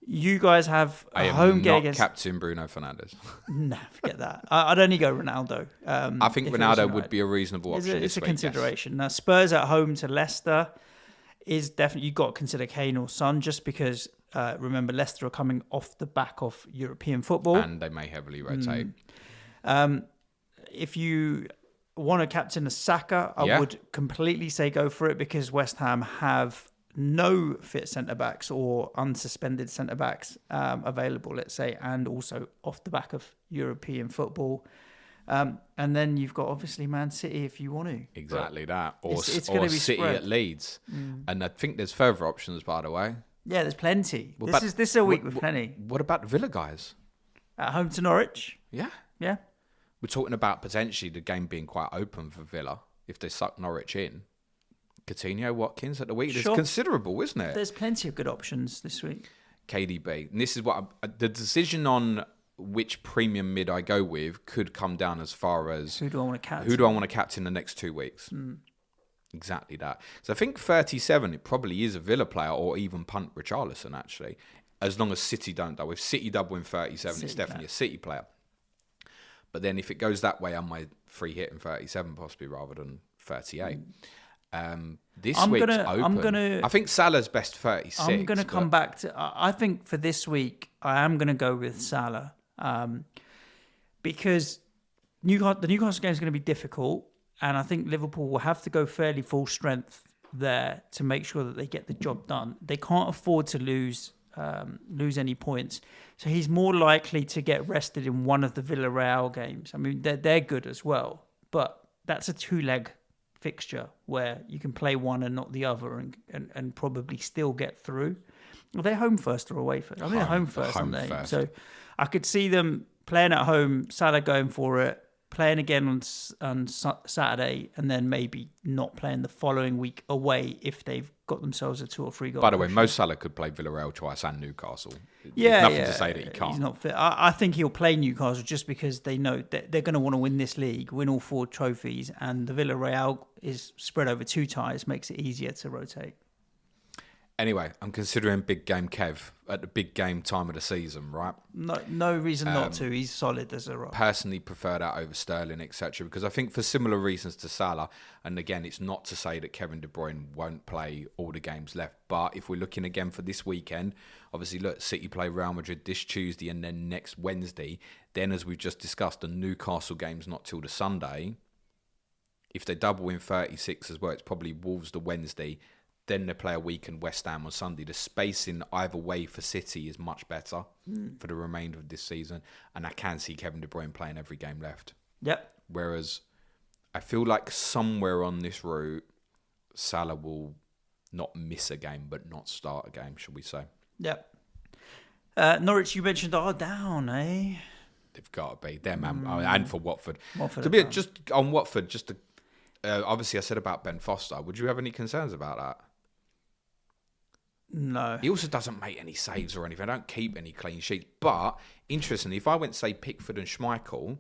You guys have a home game against... captain Bruno Fernandes. No, forget that. I'd only go Ronaldo. I think Ronaldo would be a reasonable option. It's a consideration. Yes. Now, Spurs at home to Leicester is definitely... You've got to consider Kane or Son, just because, remember, Leicester are coming off the back of European football. And they may heavily rotate. If you want to captain a Saka, I would completely say go for it, because West Ham have no fit centre-backs or unsuspended centre-backs available, let's say, and also off the back of European football. And then you've got, obviously, Man City if you want to. Exactly that. Or City spread. At Leeds. And I think there's further options, by the way. Yeah, there's plenty. This is a week with plenty. What about the Villa guys? At home to Norwich? Yeah. Yeah. We're talking about potentially the game being quite open for Villa if they suck Norwich in. Coutinho, Watkins at the week. It's considerable, isn't it? There's plenty of good options this week. KDB. And this is what the decision on which premium mid I go with could come down as far as who do I want to captain? Who do I want to captain the next 2 weeks? Exactly that. So I think 37, it probably is a Villa player, or even punt Richarlison, actually, as long as City don't double. If City double in 37, it's definitely a City player. But then if it goes that way, I might free hit in 37 possibly rather than 38. This week's open. I think Salah's best 36. I'm going to come back to... I think for this week, I am going to go with Salah. Because the Newcastle game is going to be difficult. And I think Liverpool will have to go fairly full strength there to make sure that they get the job done. They can't afford to lose any points. So he's more likely to get rested in one of the Villarreal games. I mean, they're good as well, but that's a 2-leg fixture where you can play one and not the other and probably still get through. Well, they're home first or away first? I mean, they're home first, aren't they? So I could see them playing at home, Salah going for it, playing again on Saturday, and then maybe not playing the following week away if they've got themselves a 2 or 3 goal. By the way, cushion. Mo Salah could play Villarreal twice and Newcastle. Yeah, There's nothing to say that he can't. He's not fit. I think he'll play Newcastle just because they know that they're going to want to win this league, win all 4 trophies, and the Villarreal is spread over 2 ties, makes it easier to rotate. Anyway, I'm considering big game Kev at the big game time of the season, right? No reason not to. He's solid as a rock. Personally prefer that over Sterling, etc. Because I think for similar reasons to Salah, and again, it's not to say that Kevin De Bruyne won't play all the games left, but if we're looking again for this weekend, obviously, look, City play Real Madrid this Tuesday and then next Wednesday. Then, as we've just discussed, the Newcastle game's not till the Sunday. If they double in 36 as well, it's probably Wolves the Wednesday. Then they play a week and West Ham on Sunday. The spacing either way for City is much better for the remainder of this season. And I can see Kevin De Bruyne playing every game left. Yep. Whereas I feel like somewhere on this route, Salah will not miss a game, but not start a game, should we say. Yep. Norwich, you mentioned, are down, eh? They've got to be. They're man. And for Watford. Watford Just on Watford, obviously I said about Ben Foster. Would you have any concerns about that? No. He also doesn't make any saves or anything. I don't keep any clean sheets. But, interestingly, if I went, say, Pickford and Schmeichel,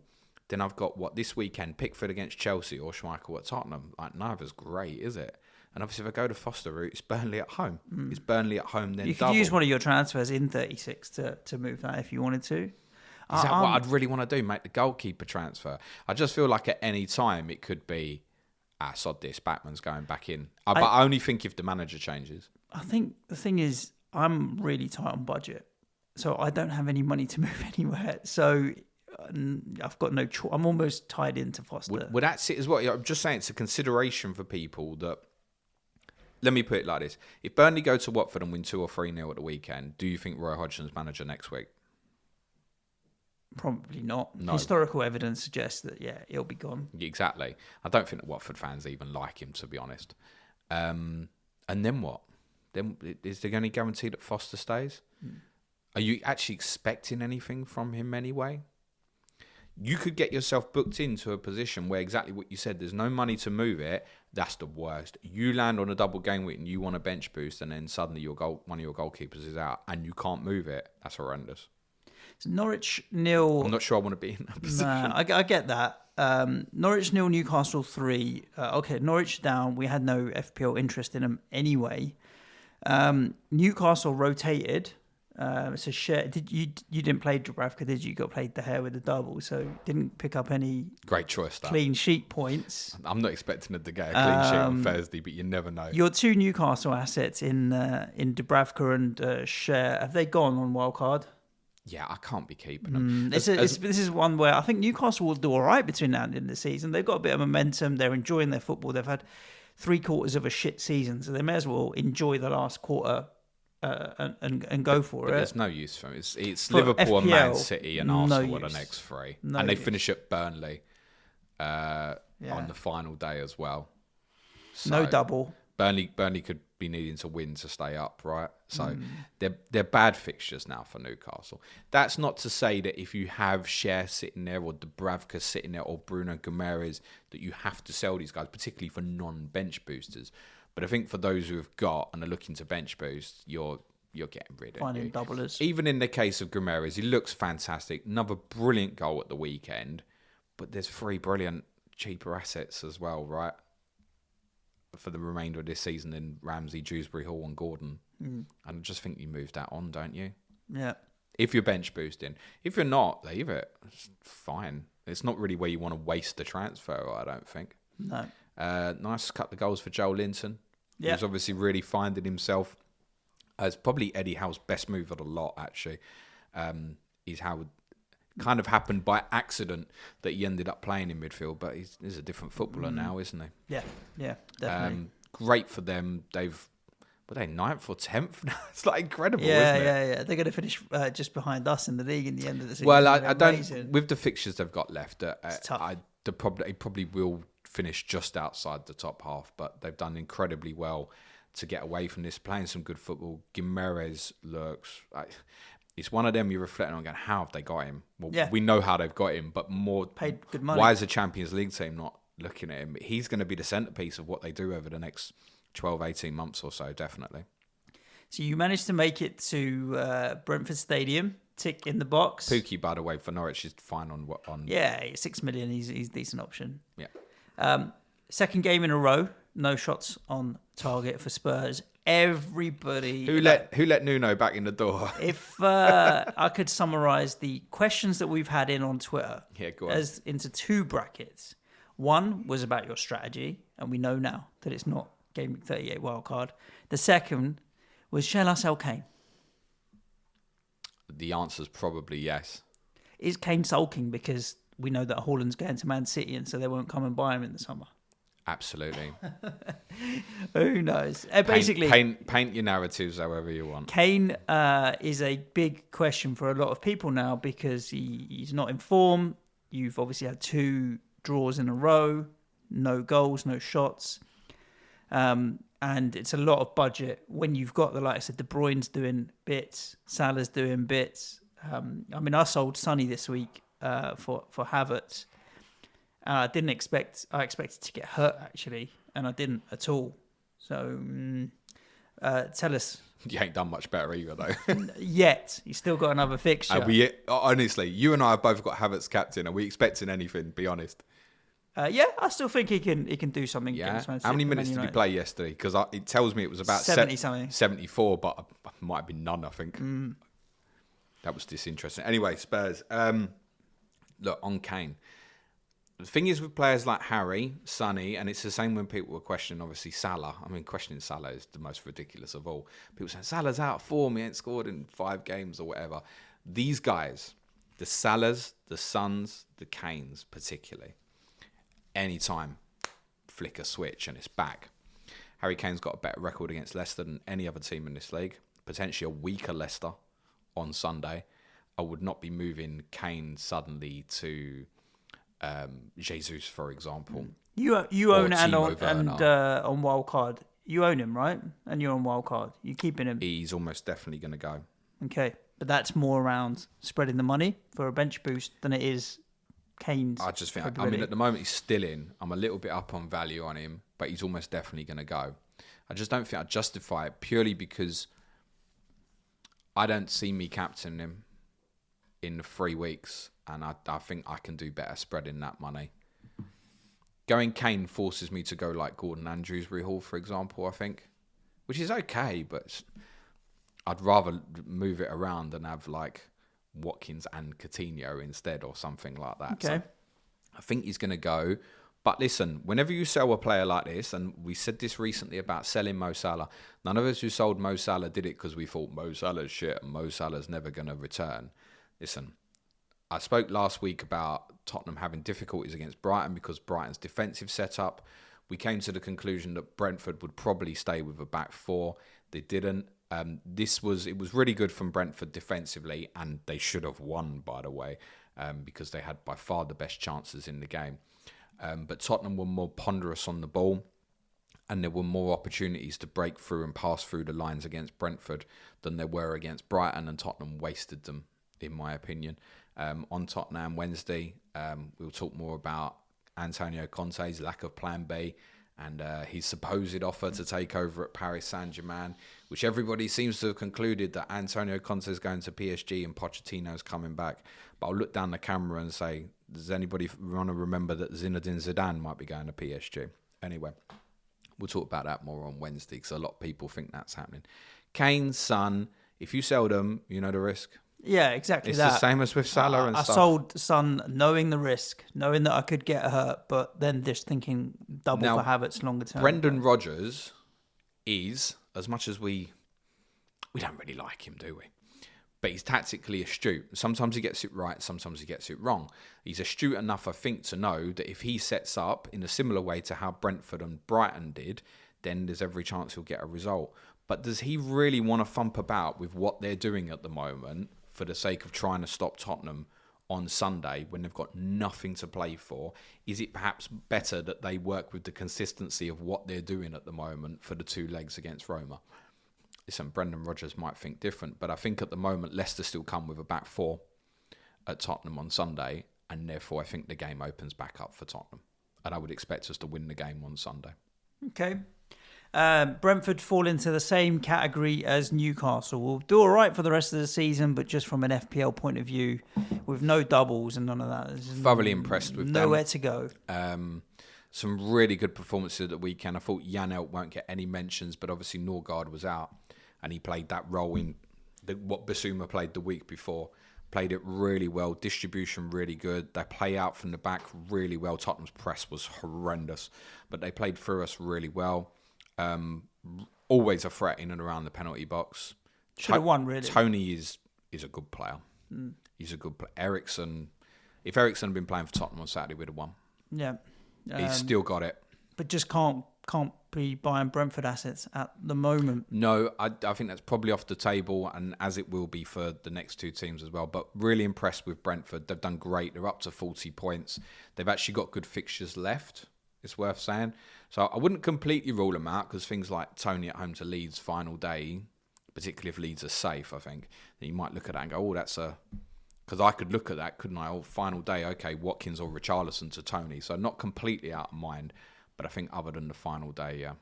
then I've got, this weekend? Pickford against Chelsea or Schmeichel at Tottenham. Like, neither's great, is it? And obviously, if I go to Foster route, it's Burnley at home. It's Burnley at home, then you could double. use one of your transfers in 36 to move that if you wanted to. Is that what I'd really want to do? Make the goalkeeper transfer? I just feel like at any time it could be, sod this, Batman's going back in. But I only think if the manager changes. I think the thing is, I'm really tight on budget, so I don't have any money to move anywhere. So I've got no choice. I'm almost tied into Foster. Would that sit as well? I'm just saying it's a consideration for people that. Let me put it like this: if Burnley go to Watford and win 2 or 3-0 at the weekend, do you think Roy Hodgson's manager next week? Probably not. No. Historical evidence suggests that he'll be gone. Exactly. I don't think that Watford fans even like him, to be honest. And then what? Then is there any guarantee that Foster stays? Are you actually expecting anything from him anyway? You could get yourself booked into a position where exactly what you said, there's no money to move it. That's the worst. You land on a double game week and you want a bench boost, and then suddenly one of your goalkeepers is out and you can't move it. That's horrendous. So Norwich 0. I'm not sure I want to be in that position. Nah, I get that. Norwich 0, Newcastle 3. Okay, Norwich down. We had no FPL interest in them anyway. Newcastle rotated. So share. You didn't play Dubravka, did you? You got played the hair with the double, so didn't pick up any great choice. That. Clean sheet points. I'm not expecting her to get a clean sheet on Thursday, but you never know. Your 2 Newcastle assets in Dubravka and Share, have they gone on wildcard? Yeah, I can't be keeping them. This is one where I think Newcastle will do all right between now and the end of the season. They've got a bit of momentum. They're enjoying their football. They've had 3/4 of a shit season, so they may as well enjoy the last quarter and go for it. There's no use for them. It's Liverpool, FPL, and Man City, and Arsenal are the next 3, and they finish at Burnley on the final day as well. So no double. Burnley could be needing to win to stay up, right? So they're bad fixtures now for Newcastle. That's not to say that if you have Cher sitting there or Dubravka sitting there or Bruno Guimaraes that you have to sell these guys, particularly for non-bench boosters. But I think for those who have got and are looking to bench boost, you're getting rid of finding doublers. Even in the case of Guimaraes, he looks fantastic. Another brilliant goal at the weekend. But there's 3 brilliant cheaper assets as well, right? For the remainder of this season in Ramsey, Dewsbury Hall and Gordon. And I just think you move that on, don't you? Yeah. If you're bench boosting. If you're not, leave it. It's fine. It's not really where you want to waste the transfer, I don't think. No. Nice cut the goals for Joel Linton. Yeah. He's obviously really finding himself as probably Eddie Howe's best move of the lot, actually. Is how it kind of happened by accident that he ended up playing in midfield, but he's a different footballer now, isn't he? Yeah, definitely. Great for them. Were they 9th or 10th now? It's like incredible, isn't it? Yeah. They're going to finish just behind us in the league in the end of the season. Well, I don't. With the fixtures they've got left, it's tough. They probably will finish just outside the top half, but they've done incredibly well to get away from this, playing some good football. Guimaraes looks. it's one of them you're reflecting on going, how have they got him? Well, Yeah. we know how they've got him, but more Paid good money. why is the Champions League team not looking at him? He's going to be the centrepiece of what they do over the next 12, 18 months or so, definitely. So you managed to make it to Brentford Stadium, tick in the box. Pookie, by the way, for Norwich is fine on. Yeah, 6 million. He's a decent option. Yeah. Second game in a row, no shots on target for Spurs. Everybody. Who let Nuno back in the door? If I could summarise the questions that we've had in on Twitter Go on. as into 2 brackets. One was about your strategy, and we know now that it's not Gameweek 38 wildcard. The second was, shall I sell Kane? The answer's probably yes. Is Kane sulking because we know that Haaland's going to Man City and so they won't come and buy him in the summer? Absolutely. Who knows? Basically, paint your narratives however you want. Kane is a big question for a lot of people now because he's not in form. You've obviously had 2 draws in a row, no goals, no shots. And it's a lot of budget when you've got like I said, De Bruyne's doing bits, Salah's doing bits. I sold Sonny this week for Havertz. I expected to get hurt actually, and I didn't at all. So tell us. You ain't done much better either, though. Yet he's still got another fixture. Honestly, you and I have both got Havertz captain. Are we expecting anything? Be honest. Yeah, I still think he can do something. Yeah. How many minutes did he play yesterday? Because it tells me it was about 70-something. 74, but it might have been none, I think. That was disinteresting. Anyway, Spurs. Look, on Kane. The thing is with players like Harry, Sonny, and it's the same when people were questioning, obviously, Salah. I mean, questioning Salah is the most ridiculous of all. People saying, Salah's out of form, he ain't scored in 5 games or whatever. These guys, the Salahs, the Sons, the Kanes particularly, anytime, flick a switch and it's back. Harry Kane's got a better record against Leicester than any other team in this league. Potentially a weaker Leicester on Sunday. I would not be moving Kane suddenly to Jesus, for example. You own and on wildcard. You own him, right? And you're on wildcard. You're keeping him. He's almost definitely going to go. Okay, but that's more around spreading the money for a bench boost than it is Kane's. I just think, at the moment he's still in. I'm a little bit up on value on him, but he's almost definitely going to go. I just don't think I justify it purely because I don't see me captaining him in 3 weeks, and I think I can do better spreading that money. Going Kane forces me to go like Gordon Andrews Hall, for example, I think, which is okay, but I'd rather move it around and have like Watkins and Coutinho instead or something like that. Okay. So I think he's going to go. But listen, whenever you sell a player like this, and we said this recently about selling Mo Salah, none of us who sold Mo Salah did it because we thought Mo Salah's shit and Mo Salah's never going to return. Listen, I spoke last week about Tottenham having difficulties against Brighton because Brighton's defensive setup. We came to the conclusion that Brentford would probably stay with a back 4. They didn't. It was really good from Brentford defensively, and they should have won, by the way, because they had by far the best chances in the game. But Tottenham were more ponderous on the ball, and there were more opportunities to break through and pass through the lines against Brentford than there were against Brighton, and Tottenham wasted them, in my opinion. On Tottenham Wednesday, we'll talk more about Antonio Conte's lack of plan B and his supposed offer to take over at Paris Saint-Germain, which everybody seems to have concluded that Antonio Conte is going to PSG and Pochettino's coming back. But I'll look down the camera and say, does anybody want to remember that Zinedine Zidane might be going to PSG? Anyway, we'll talk about that more on Wednesday because a lot of people think that's happening. Kane, Son, if you sell them, you know the risk. Yeah, exactly. It's that. the same as with Salah and stuff. I sold Son knowing the risk, knowing that I could get hurt, but then just thinking double for Havertz longer term. Brendan Rodgers is, as much as we don't really like him, do we? But he's tactically astute. Sometimes he gets it right, sometimes he gets it wrong. He's astute enough, I think, to know that if he sets up in a similar way to how Brentford and Brighton did, then there's every chance he'll get a result. But does he really want to thump about with what they're doing at the moment for the sake of trying to stop Tottenham on Sunday when they've got nothing to play for? Is it perhaps better that they work with the consistency of what they're doing at the moment for the 2 legs against Roma? listen, Brendan Rodgers might think different, but I think at the moment Leicester still come with a back four at Tottenham on Sunday, and therefore I think the game opens back up for Tottenham. And I would expect us to win the game on Sunday. Okay. Brentford fall into the same category as Newcastle. We'll do all right for the rest of the season, but just from an FPL point of view, with no doubles and none of that. Thoroughly impressed with nowhere to go. Some really good performances at the weekend. I thought Janelt won't get any mentions, but obviously Norgard was out, and he played that role in what Basuma played the week before. Played it really well. Distribution really good. They play out from the back really well. Tottenham's press was horrendous, but they played through us really well. Always a threat in and around the penalty box. Should have won, really. Tony is a good player. He's a good player. Ericsson, if Ericsson had been playing for Tottenham on Saturday, we'd have won. Yeah. He's still got it. But just can't be buying Brentford assets at the moment. No, I think that's probably off the table, and as it will be for the next two teams as well. But really impressed with Brentford. They've done great. They're up to 40 points. They've actually got good fixtures left, it's worth saying. So I wouldn't completely rule them out, because things like Tony at home to Leeds final day, particularly if Leeds are safe, I think, then you might look at that and go, oh, that's a... Because I could look at that, couldn't I? Oh, final day, okay, Watkins or Richarlison to Tony. So not completely out of mind, but I think other than the final day, yeah.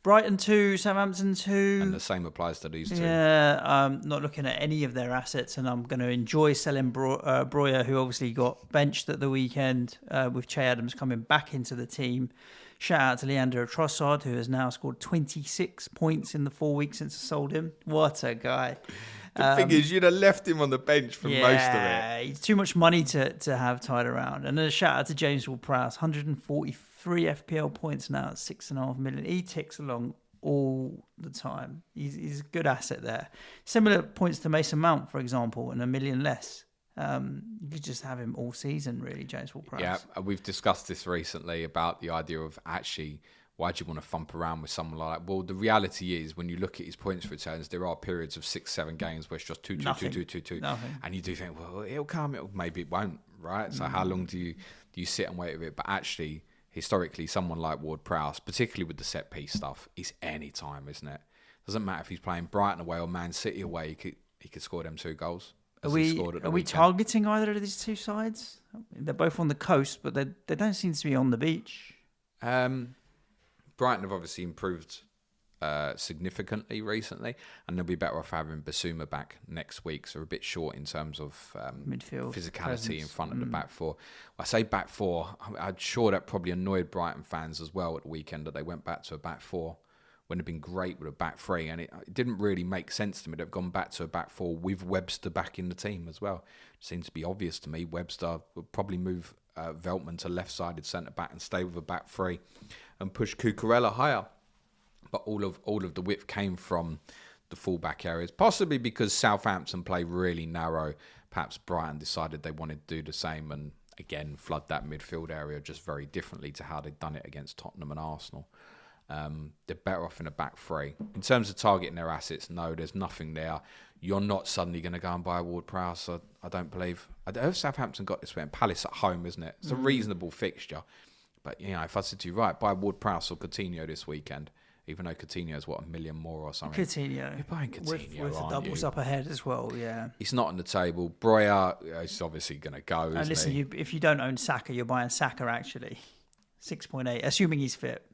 Brighton 2, Southampton 2. And the same applies to these two. Yeah, I'm not looking at any of their assets, and I'm going to enjoy selling Breuer, who obviously got benched at the weekend, with Che Adams coming back into the team. Shout out to Leandro Trossard, who has now scored 26 points in the 4 weeks since I sold him. What a guy. The thing is, you'd have left him on the bench for most of it. Yeah, he's too much money to have tied around. And a shout out to James Ward-Prowse, 143 FPL points now at 6.5 million. He ticks along all the time. He's a good asset there. Similar points to Mason Mount, for example, and $1 million less. You could just have him all season, really, James Ward-Prowse. Yeah, we've discussed this recently about the idea of actually, why do you want to thump around with someone like that? Well, the reality is, when you look at his points returns, there are periods of 6-7 games where it's just 2, 2, 2, 2, 2, 2. And you do think, well, it'll come, maybe it won't, right? So how long do you sit and wait with it? But actually, historically, someone like Ward-Prowse, particularly with the set-piece stuff, is any time, isn't it? Doesn't matter if he's playing Brighton away or Man City away, he could score them 2 goals. Are we targeting either of these two sides? They're both on the coast, but they don't seem to be on the beach. Brighton have obviously improved significantly recently, and they'll be better off having Basuma back next week. So we're a bit short in terms of midfield physicality presence. In front of the back four. I say back four. I'm sure that probably annoyed Brighton fans as well at the weekend that they went back to a back four when it'd been great with a back three, and it didn't really make sense to me. They've gone back to a back four with Webster back in the team as well. It seems to be obvious to me. Webster would probably move Veltman to left-sided centre back and stay with a back three and push Cucurella higher. But all of the width came from the full-back areas, possibly because Southampton play really narrow. Perhaps Brighton decided they wanted to do the same and again flood that midfield area just very differently to how they'd done it against Tottenham and Arsenal. They're better off in a back three. In terms of targeting their assets, no, there's nothing there. You're not suddenly going to go and buy Ward-Prowse. I don't believe. I don't know if Southampton got this way. And Palace at home, isn't it? It's a reasonable fixture. But, you know, if I said to you, right, buy Ward-Prowse or Coutinho this weekend, even though Coutinho's, what, $1 million more or something. Coutinho. You're buying Coutinho, with the doubles up ahead as well, yeah. He's not on the table. Breuer is obviously going to go, isn't listen, he? if you don't own Saka, you're buying Saka, actually. 6.8, assuming he's fit.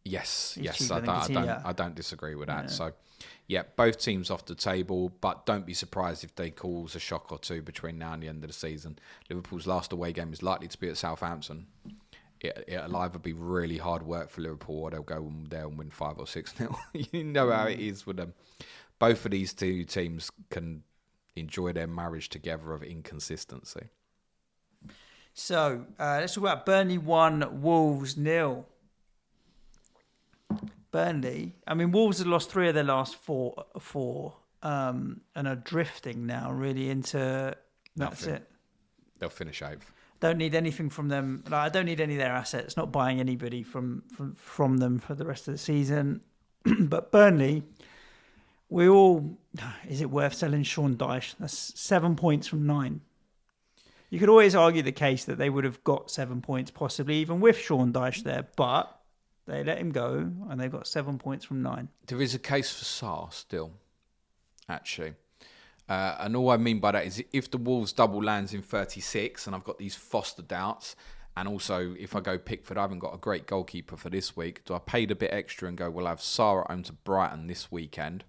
Yes, He's I don't disagree with that. Yeah. So, yeah, both teams off the table, but don't be surprised if they cause a shock or two between now and the end of the season. Liverpool's last away game is likely to be at Southampton. It'll either be really hard work for Liverpool or they'll go there and win 5 or 6-0. You know how it is with them. Both of these two teams can enjoy their marriage together of inconsistency. So, let's talk about Burnley 1, Wolves 0. Burnley, I mean, Wolves have lost 3 of their last four, and are drifting now really into... That's Nothing. it. They'll finish 8th. Don't need anything from them. Like, I don't need any of their assets. Not buying anybody from them for the rest of the season. But Burnley, is it worth selling Sean Dyche? That's 7 points from 9. You could always argue the case that they would have got 7 points, possibly even with Sean Dyche there, but They let him go, and they've got 7 points from 9. There is a case for Salah still, actually. And all I mean by that is if the Wolves double lands in 36, and I've got these Foster doubts, and also if I go Pickford, I haven't got a great goalkeeper for this week. Do I pay a bit extra and go, we'll have Salah at home to Brighton this weekend,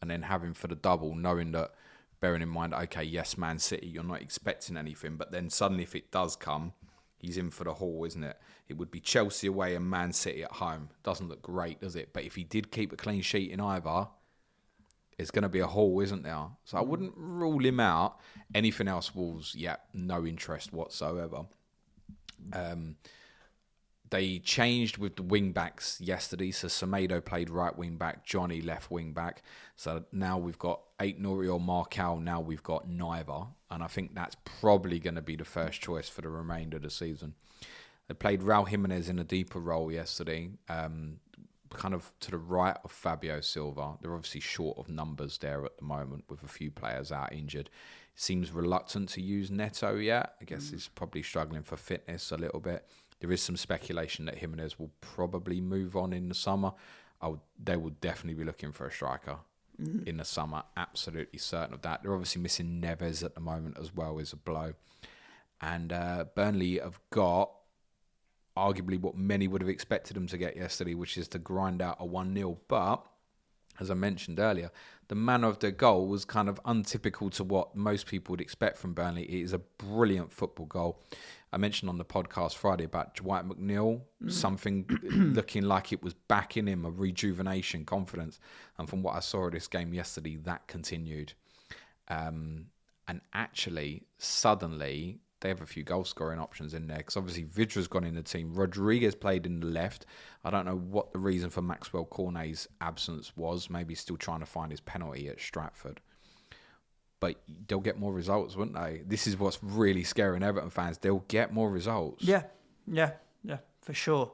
and then have him for the double, knowing that, bearing in mind, okay, yes, Man City, you're not expecting anything, but then suddenly if it does come, he's in for the haul, isn't it? It would be Chelsea away and Man City at home. Doesn't look great, does it? But if he did keep a clean sheet in either, it's going to be a haul, isn't there? So I wouldn't rule him out. Anything else, Wolves, no interest whatsoever. They changed with the wing-backs yesterday. So Semedo played right wing-back, Johnny left wing-back. So now we've got Ait-Nouri or Marcal. Now we've got neither. And I think that's probably going to be the first choice for the remainder of the season. They played Raul Jimenez in a deeper role yesterday, kind of to the right of Fabio Silva. They're obviously short of numbers there at the moment with a few players out injured. Seems reluctant to use Neto yet. I guess he's probably struggling for fitness a little bit. There is some speculation that Jimenez will probably move on in the summer. They will definitely be looking for a striker in the summer. Absolutely certain of that. They're obviously missing Neves at the moment as well, is a blow. And Burnley have got arguably what many would have expected them to get yesterday, which is to grind out a 1-0. But, as I mentioned earlier, the manner of their goal was kind of untypical to what most people would expect from Burnley. It is a brilliant football goal. I mentioned on the podcast Friday about Dwight McNeil, something looking like it was back in him, a rejuvenation, confidence. And from what I saw of this game yesterday, that continued. And actually, suddenly, they have a few goal-scoring options in there because obviously Vidra's gone in the team. Rodriguez played in the left. I don't know what the reason for Maxwell Cornet's absence was. Maybe he's still trying to find his penalty at Stratford. But they'll get more results, wouldn't they? This is what's really scaring Everton fans. They'll get more results. Yeah, for sure.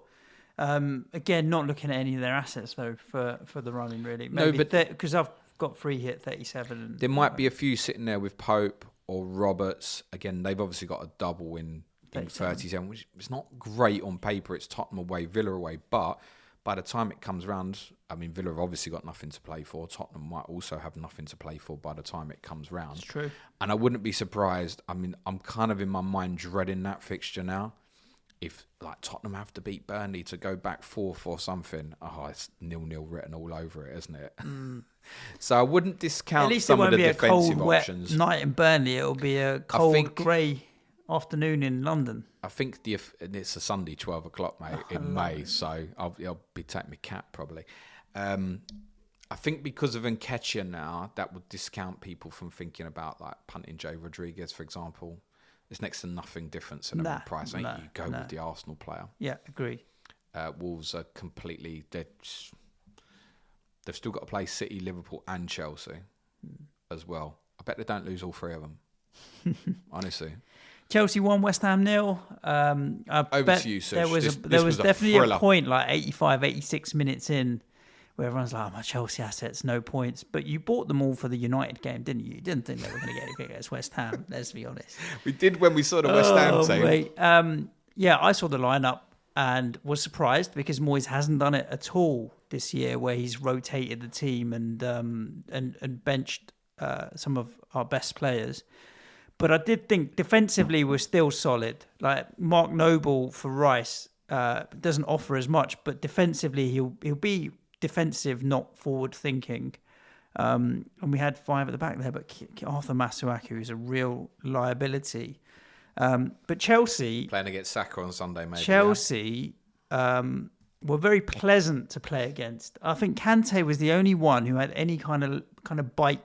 Again, not looking at any of their assets, though, for the running, really. Maybe no, but because I've got free hit 37. There might be a few sitting there with Pope or Roberts. Again, they've obviously got a double in 37, which is not great on paper. It's Tottenham away, Villa away. But by the time it comes round, I mean, Villa have obviously got nothing to play for. Tottenham might also have nothing to play for by the time it comes round. It's true. And I wouldn't be surprised. I mean, I'm kind of in my mind dreading that fixture now. If like Tottenham have to beat Burnley to go back 4th or something, it's 0-0 written all over it, isn't it? So I wouldn't discount some of the defensive options. At least it won't be a cold, wet night in Burnley. It'll be a cold, grey afternoon in London. I think it's a Sunday, 12 o'clock, mate, in May. So I'll be taking my cat probably. I think because of Nketiah now, that would discount people from thinking about like punting Jay Rodriguez, for example. There's next to nothing difference in the price. You go with the Arsenal player. Yeah, agree. Wolves are completely... They've still got to play City, Liverpool and Chelsea as well. I bet they don't lose all 3 of them. Honestly. Chelsea won, West Ham 0. Over to you, Suj. There was definitely a point like 85, 86 minutes in where everyone's like, my Chelsea assets, no points. But you bought them all for the United game, didn't you? You didn't think they were going to get anything against West Ham, let's be honest. We did when we saw the West Ham team. Wait. I saw the lineup and was surprised because Moyes hasn't done it at all this year, where he's rotated the team and benched some of our best players. But I did think defensively we're still solid. Like Mark Noble for Rice doesn't offer as much, but defensively he'll be defensive, not forward thinking. And we had 5 at the back there, but Arthur Masuaku is a real liability. But Chelsea playing against Saka on Sunday, maybe. Chelsea were very pleasant to play against. I think Kante was the only one who had any kind of bite.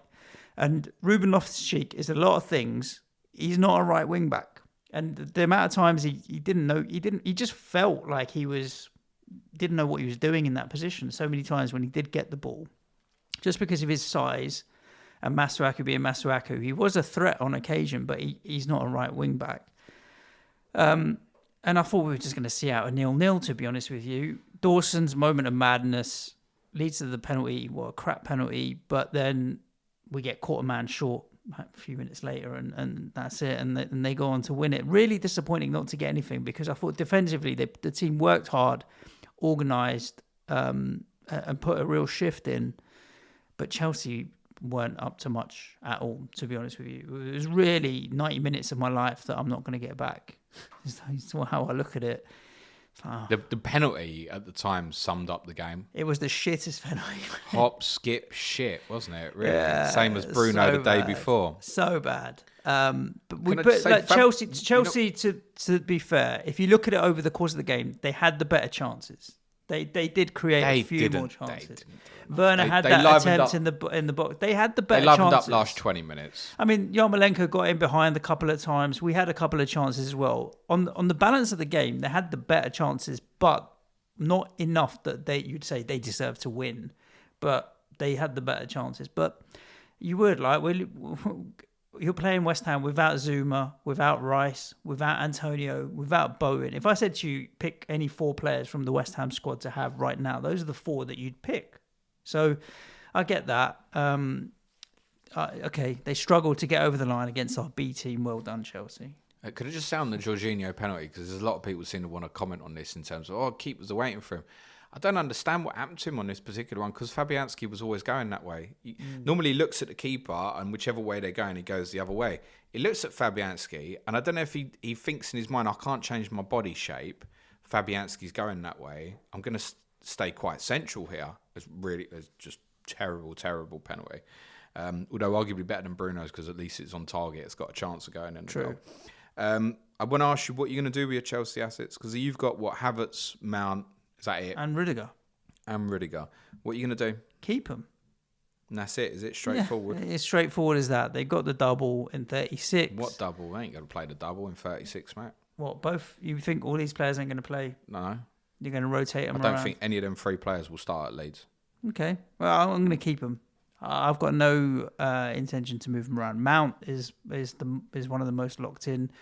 And Ruben Loftus-Cheek is a lot of things. He's not a right wing back, and the amount of times he didn't know, he just felt like didn't know what he was doing in that position. So many times when he did get the ball, just because of his size, and Masuaku being Masuaku, he was a threat on occasion, but he's not a right wing back. And I thought we were just going to see out a 0-0, to be honest with you. Dawson's moment of madness leads to the penalty, a crap penalty, but then we get caught a man short a few minutes later, and that's it. And they go on to win it. Really disappointing not to get anything, because I thought defensively the team worked hard. organised, and put a real shift in. But Chelsea weren't up to much at all, to be honest with you. It was really 90 minutes of my life that I'm not going to get back. That's how I look at it. The penalty at the time summed up the game. It was the shittest penalty. Hop, skip, shit, wasn't it? Really, Yeah, same as Bruno the day before. So bad. But Chelsea. Chelsea, to be fair, if you look at it over the course of the game, they had the better chances. They did create a few more chances. Werner had that attempt in the box. They had the better chances. They livened up last 20 minutes. I mean, Yarmolenko got in behind a couple of times. We had a couple of chances as well. On the balance of the game, they had the better chances, but not enough that you'd say they deserve to win. But they had the better chances. But you would, you're playing West Ham without Zuma, without Rice, without Antonio, without Bowen. If I said to you, pick any 4 players from the West Ham squad to have right now, those are the 4 that you'd pick. So I get that. Okay, they struggled to get over the line against our B team. Well done, Chelsea. Could it just sound the Jorginho penalty? Because there's a lot of people seem to want to comment on this in terms of, keepers are waiting for him. I don't understand what happened to him on this particular one because Fabianski was always going that way. Normally he looks at the keeper and whichever way they're going, he goes the other way. He looks at Fabianski and I don't know if he thinks in his mind, I can't change my body shape. Fabianski's going that way. I'm going to stay quite central here. It's just terrible penalty. Although arguably better than Bruno's because at least it's on target. It's got a chance of going in the goal. I want to ask you what you're going to do with your Chelsea assets because you've got Havertz, Mount. Is that it? And Rudiger. What are you going to do? Keep them. And that's it? Is it straightforward? Yeah, it's straightforward as that. They've got the double in 36. What double? They ain't going to play the double in 36, mate. What, both? You think all these players ain't going to play? No. You're going to rotate them around? I don't think any of them 3 players will start at Leeds. Okay. Well, I'm going to keep them. I've got no intention to move them around. Mount is one of the most locked in.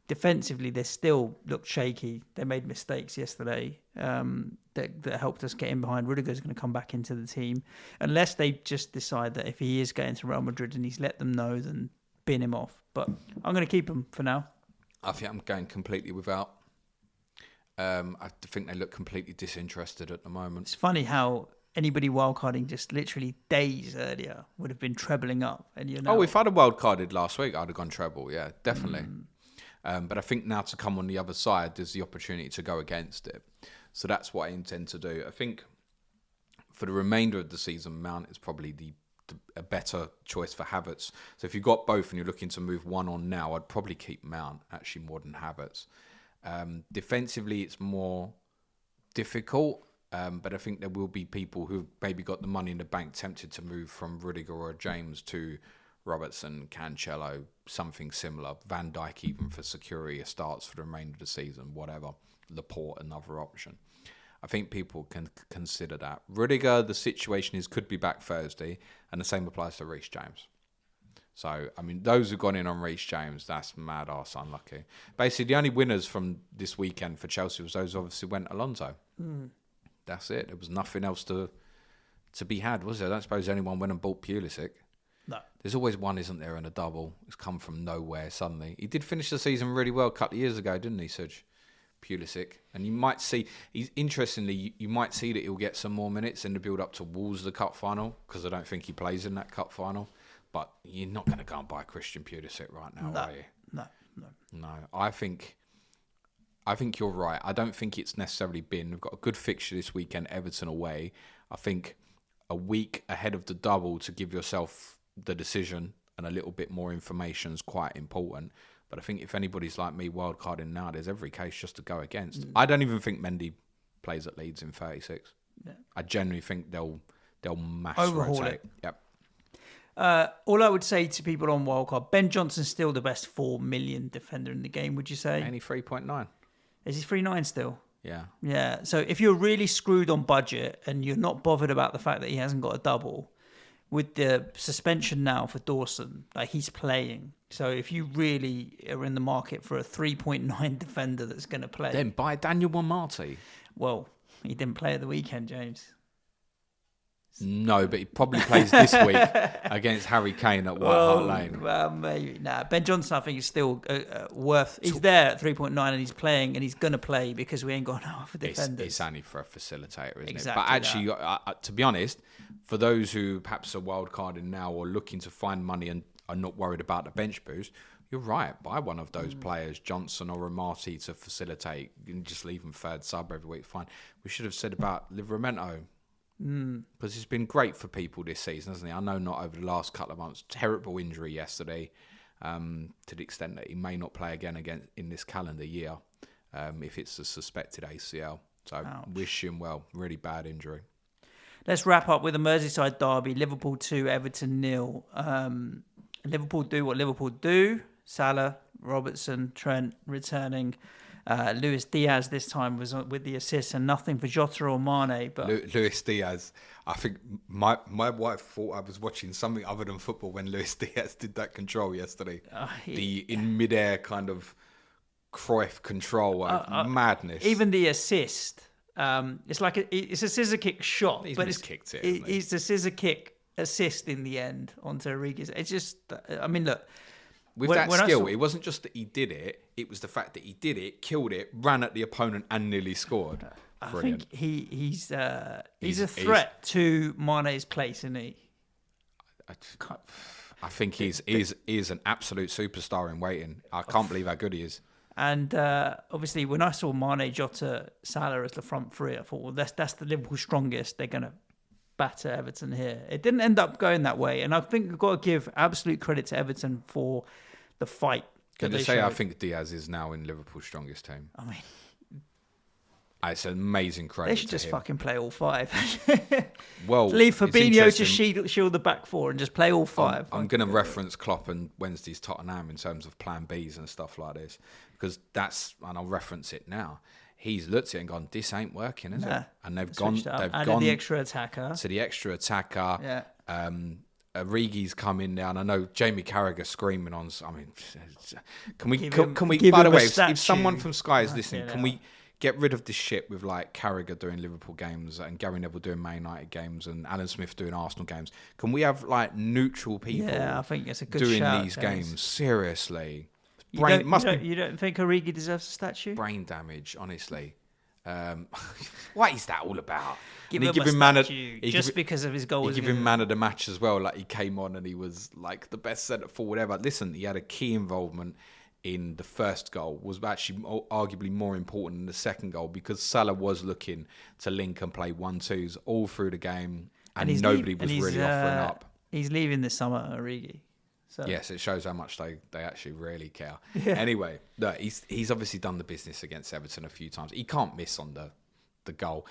Defensively, they still look shaky. They made mistakes yesterday that helped us get in behind. Rudiger's going to come back into the team. Unless they just decide that if he is going to Real Madrid and he's let them know, then bin him off. But I'm going to keep him for now. I think I'm going completely without. I think they look completely disinterested at the moment. It's funny how anybody wildcarding just literally days earlier would have been trebling up. And if I'd have wildcarded last week, I'd have gone treble. Yeah, definitely. But I think now to come on the other side, there's the opportunity to go against it. So that's what I intend to do. I think for the remainder of the season, Mount is probably a better choice for Havertz. So if you've got both and you're looking to move one on now, I'd probably keep Mount actually more than Havertz. Defensively, it's more difficult. But I think there will be people who've maybe got the money in the bank tempted to move from Rudiger or James to Robertson, Cancelo, something similar. Van Dijk even for security starts for the remainder of the season, whatever. Laporte, another option. I think people can consider that. Rudiger, the situation is could be back Thursday, and the same applies to Reece James. So, I mean, those who've gone in on Reece James, that's mad arse unlucky. Basically, the only winners from this weekend for Chelsea was those obviously went Alonso. That's it. There was nothing else to be had, was there? I don't suppose anyone went and bought Pulisic. No. There's always one, isn't there, in a double. It's come from nowhere suddenly. He did finish the season really well a couple of years ago, didn't he, Suj? Pulisic. And you might see, interestingly, you might see that he'll get some more minutes in the build-up towards the cup final, because I don't think he plays in that cup final. But you're not going to go and buy Christian Pulisic right now, are you? No. I think you're right. I don't think it's necessarily been. We've got a good fixture this weekend, Everton away. I think a week ahead of the double to give yourself the decision and a little bit more information is quite important. But I think if anybody's like me wildcarding now, there's every case just to go against. I don't even think Mendy plays at Leeds in 36. Yeah. I genuinely think they'll mass overhaul rotate. It. Yep. All I would say to people on wildcard, Ben Johnson's still the best 4 million defender in the game, would you say? Only 3.9. Is he 3.9 still? Yeah. Yeah. So if you're really screwed on budget and you're not bothered about the fact that he hasn't got a double, with the suspension now for Dawson, like he's playing. So if you really are in the market for a 3.9 defender that's going to play, then buy Daniel Marty. Well, he didn't play at the weekend, James. No, but he probably plays this week against Harry Kane at White Hart Lane. Well, maybe. Nah, Ben Johnson, I think, is still worth... He's there at 3.9 and he's playing and he's going to play because we ain't got enough defenders. It's only for a facilitator, isn't Exactly it? But actually, to be honest, for those who perhaps are wildcarding now or looking to find money and are not worried about the bench boost, you're right. Buy one of those players, Johnson or Amati, to facilitate and just leave him third sub every week. Fine. We should have said about Livramento. Because it's been great for people this season, hasn't he? I know not over the last couple of months. Terrible injury yesterday, to the extent that he may not play again in this calendar year if it's a suspected ACL. So Ouch. Wish him well. Really bad injury. Let's wrap up with a Merseyside derby. Liverpool 2, Everton 0. Liverpool do what Liverpool do. Salah, Robertson, Trent returning. Luis Diaz this time was with the assist and nothing for Jota or Mane. But Luis Diaz, I think my wife thought I was watching something other than football when Luis Diaz did that control yesterday. In midair kind of Cruyff control, madness. Even the assist, it's like it's a scissor kick shot, He's but kicked it. It's a scissor kick assist in the end onto Origi. It's just, I mean, look. With that skill, it wasn't just that he did it, it was the fact that he did it, killed it, ran at the opponent and nearly scored. Brilliant. I think he's a threat to Mane's place, isn't he? I think he's an absolute superstar in waiting. I can't believe how good he is. And obviously, when I saw Mane, Jota, Salah as the front three, I thought, well, that's the Liverpool strongest. They're going to batter Everton here. It didn't end up going that way, and I think we've got to give absolute credit to Everton for the fight. Can I say I think Diaz is now in Liverpool's strongest team? I mean, it's an amazing credit. They should just fucking play all five. Well, leave Fabinho to shield the back four and just play all five. I'm going to reference Klopp and Wednesday's Tottenham in terms of plan Bs and stuff like this, because and I'll reference it now. He's looked at it and gone, this ain't working, is it? And they've gone to the extra attacker. Yeah. Origi's come in now, and I know Jamie Carragher screaming on. I mean, can we? By the way, if someone from Sky is listening, can we get rid of this shit with like Carragher doing Liverpool games and Gary Neville doing Man United games and Alan Smith doing Arsenal games? Can we have like neutral people? Yeah, I think it's a good doing shout, these games seriously. You don't think Origi deserves a statue? Brain damage, honestly. What is that all about? Give him a statue because of his goals. He give him man of the match as well. Like he came on and he was like the best centre forward ever. Listen, he had a key involvement in the first goal. Was actually arguably more important than the second goal because Salah was looking to link and play 1-2s all through the game, and nobody was really offering up. He's leaving this summer, Origi. So. Yes, it shows how much they actually really care. Yeah. Anyway, look, he's obviously done the business against Everton a few times. He can't miss on the goal.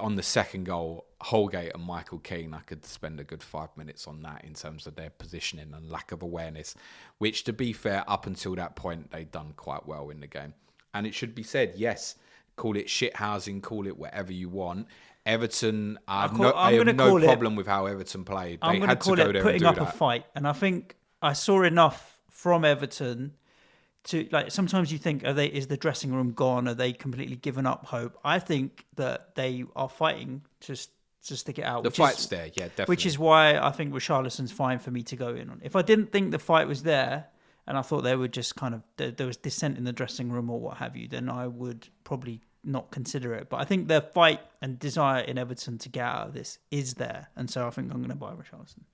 On the second goal, Holgate and Michael Keane, I could spend a good 5 minutes on that in terms of their positioning and lack of awareness, which, to be fair, up until that point, they'd done quite well in the game. And it should be said, yes, call it shithousing, call it whatever you want. Everton, I have no problem with how Everton played. They had to go there and do that. Putting up a fight, and I think I saw enough from Everton to, like, sometimes you think, is the dressing room gone? Are they completely given up hope? I think that they are fighting to stick it out. The fight's there, yeah, definitely. Which is why I think Richarlison's fine for me to go in on. If I didn't think the fight was there and I thought they were just kind of, there was dissent in the dressing room or what have you, then I would probably not consider it. But I think their fight and desire in Everton to get out of this is there. And so I think I'm going to buy Richarlison.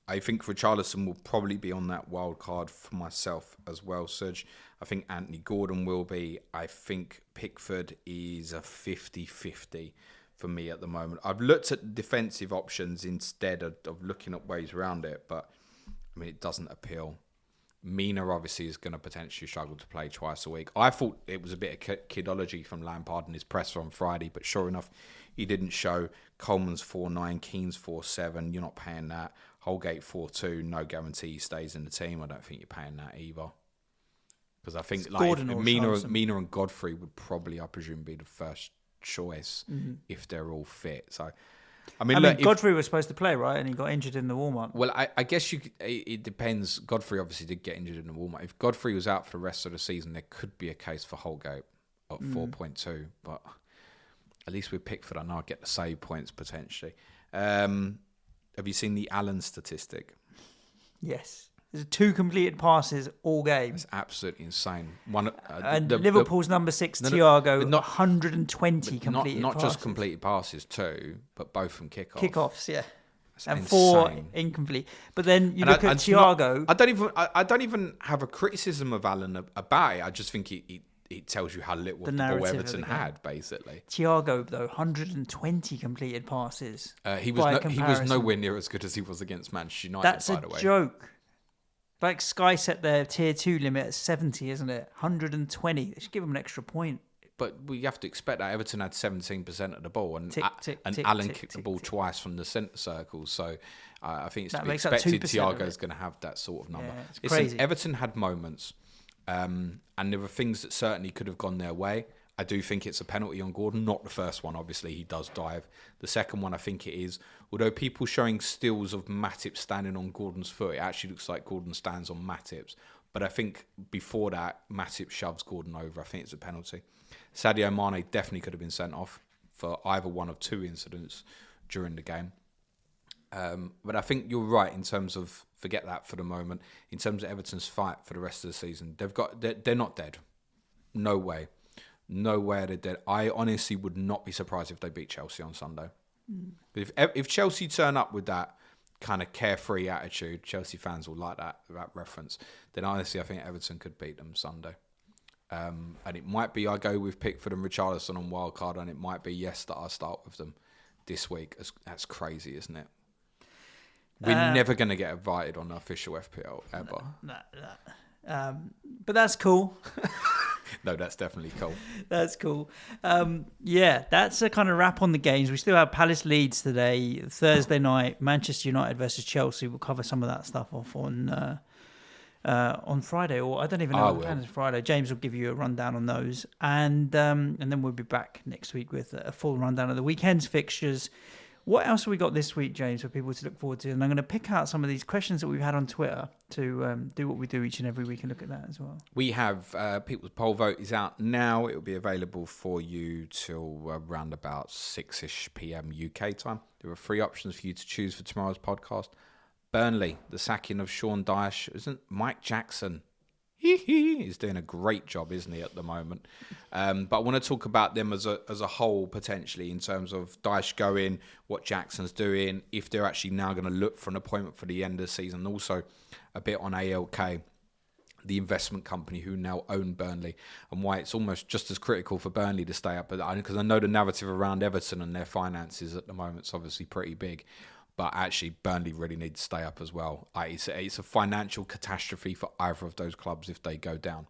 I think Richarlison will probably be on that wild card for myself as well, Suj. I think Anthony Gordon will be. I think Pickford is a 50-50 for me at the moment. I've looked at defensive options instead of looking at ways around it, but I mean, it doesn't appeal. Mina obviously is going to potentially struggle to play twice a week. I thought it was a bit of kidology from Lampard and his presser on Friday, but sure enough, he didn't show. Coleman's 4.9, Keane's 4.7. You're not paying that. Holgate 4.2, no guarantee he stays in the team. I don't think you're paying that either. Because I think Mina and Godfrey would probably, I presume, be the first choice if they're all fit. So, I mean, Godfrey was supposed to play, right? And he got injured in the warm-up. Well, I guess it depends. Godfrey obviously did get injured in the warm-up. If Godfrey was out for the rest of the season, there could be a case for Holgate at 4.2. But at least with Pickford, I know I get the save points potentially. Have you seen the Allen statistic? Yes. There's 2 completed passes all game. It's absolutely insane. And Liverpool's number 6, Thiago, 120 completed not passes. just completed passes too, but both from kickoff. Kickoffs, yeah. That's and insane. 4 incomplete. But then you look at Thiago. I don't even have a criticism of Allen about it. I just think it tells you how little of the ball Everton had, basically. Thiago, though, 120 completed passes. He was nowhere near as good as he was against Manchester United, That's by the way. That's a joke. Like Sky set their tier 2 limit at 70, isn't it? 120. They should give him an extra point. But we have to expect that Everton had 17% of the ball, and Allen kicked the ball twice from the centre circle. So I think it's to be expected Thiago's going to have that sort of number. Yeah, it's crazy. Everton had moments, and there were things that certainly could have gone their way. I do think it's a penalty on Gordon, not the first one. Obviously, he does dive. The second one, I think it is. Although people showing stills of Matip standing on Gordon's foot, it actually looks like Gordon stands on Matip's. But I think before that, Matip shoves Gordon over. I think it's a penalty. Sadio Mane definitely could have been sent off for either one of 2 incidents during the game. But I think you're right in terms of, forget that for the moment, in terms of Everton's fight for the rest of the season. They're not dead. No way. Nowhere they're dead. I honestly would not be surprised if they beat Chelsea on Sunday. If Chelsea turn up with that kind of carefree attitude, Chelsea fans will like that reference, then honestly I think Everton could beat them Sunday. And it might be I go with Pickford and Richardson on wildcard, and it might be that I start with them this week. That's crazy, isn't it? We're never going to get invited on the official FPL ever. But that's cool. No, that's definitely cool. That's cool. That's a kind of wrap on the games. We still have Palace Leeds today, Thursday night, Manchester United versus Chelsea. We'll cover some of that stuff off on Friday, or I don't even know when it's Friday. James will give you a rundown on those, and then we'll be back next week with a full rundown of the weekend's fixtures. What else have we got this week, James, for people to look forward to? And I'm going to pick out some of these questions that we've had on Twitter to do what we do each and every week and look at that as well. We have people's poll vote is out now. It will be available for you till around about 6-ish p.m. UK time. There are 3 options for you to choose for tomorrow's podcast. Burnley, the sacking of Sean Dyche. Isn't Mike Jackson? He's doing a great job, isn't he, at the moment? But I want to talk about them as a whole, potentially, in terms of Dyche going, what Jackson's doing, if they're actually now going to look for an appointment for the end of the season. Also, a bit on ALK, the investment company who now own Burnley, and why it's almost just as critical for Burnley to stay up. Because I know the narrative around Everton and their finances at the moment is obviously pretty big. But actually, Burnley really need to stay up as well. It's a financial catastrophe for either of those clubs if they go down.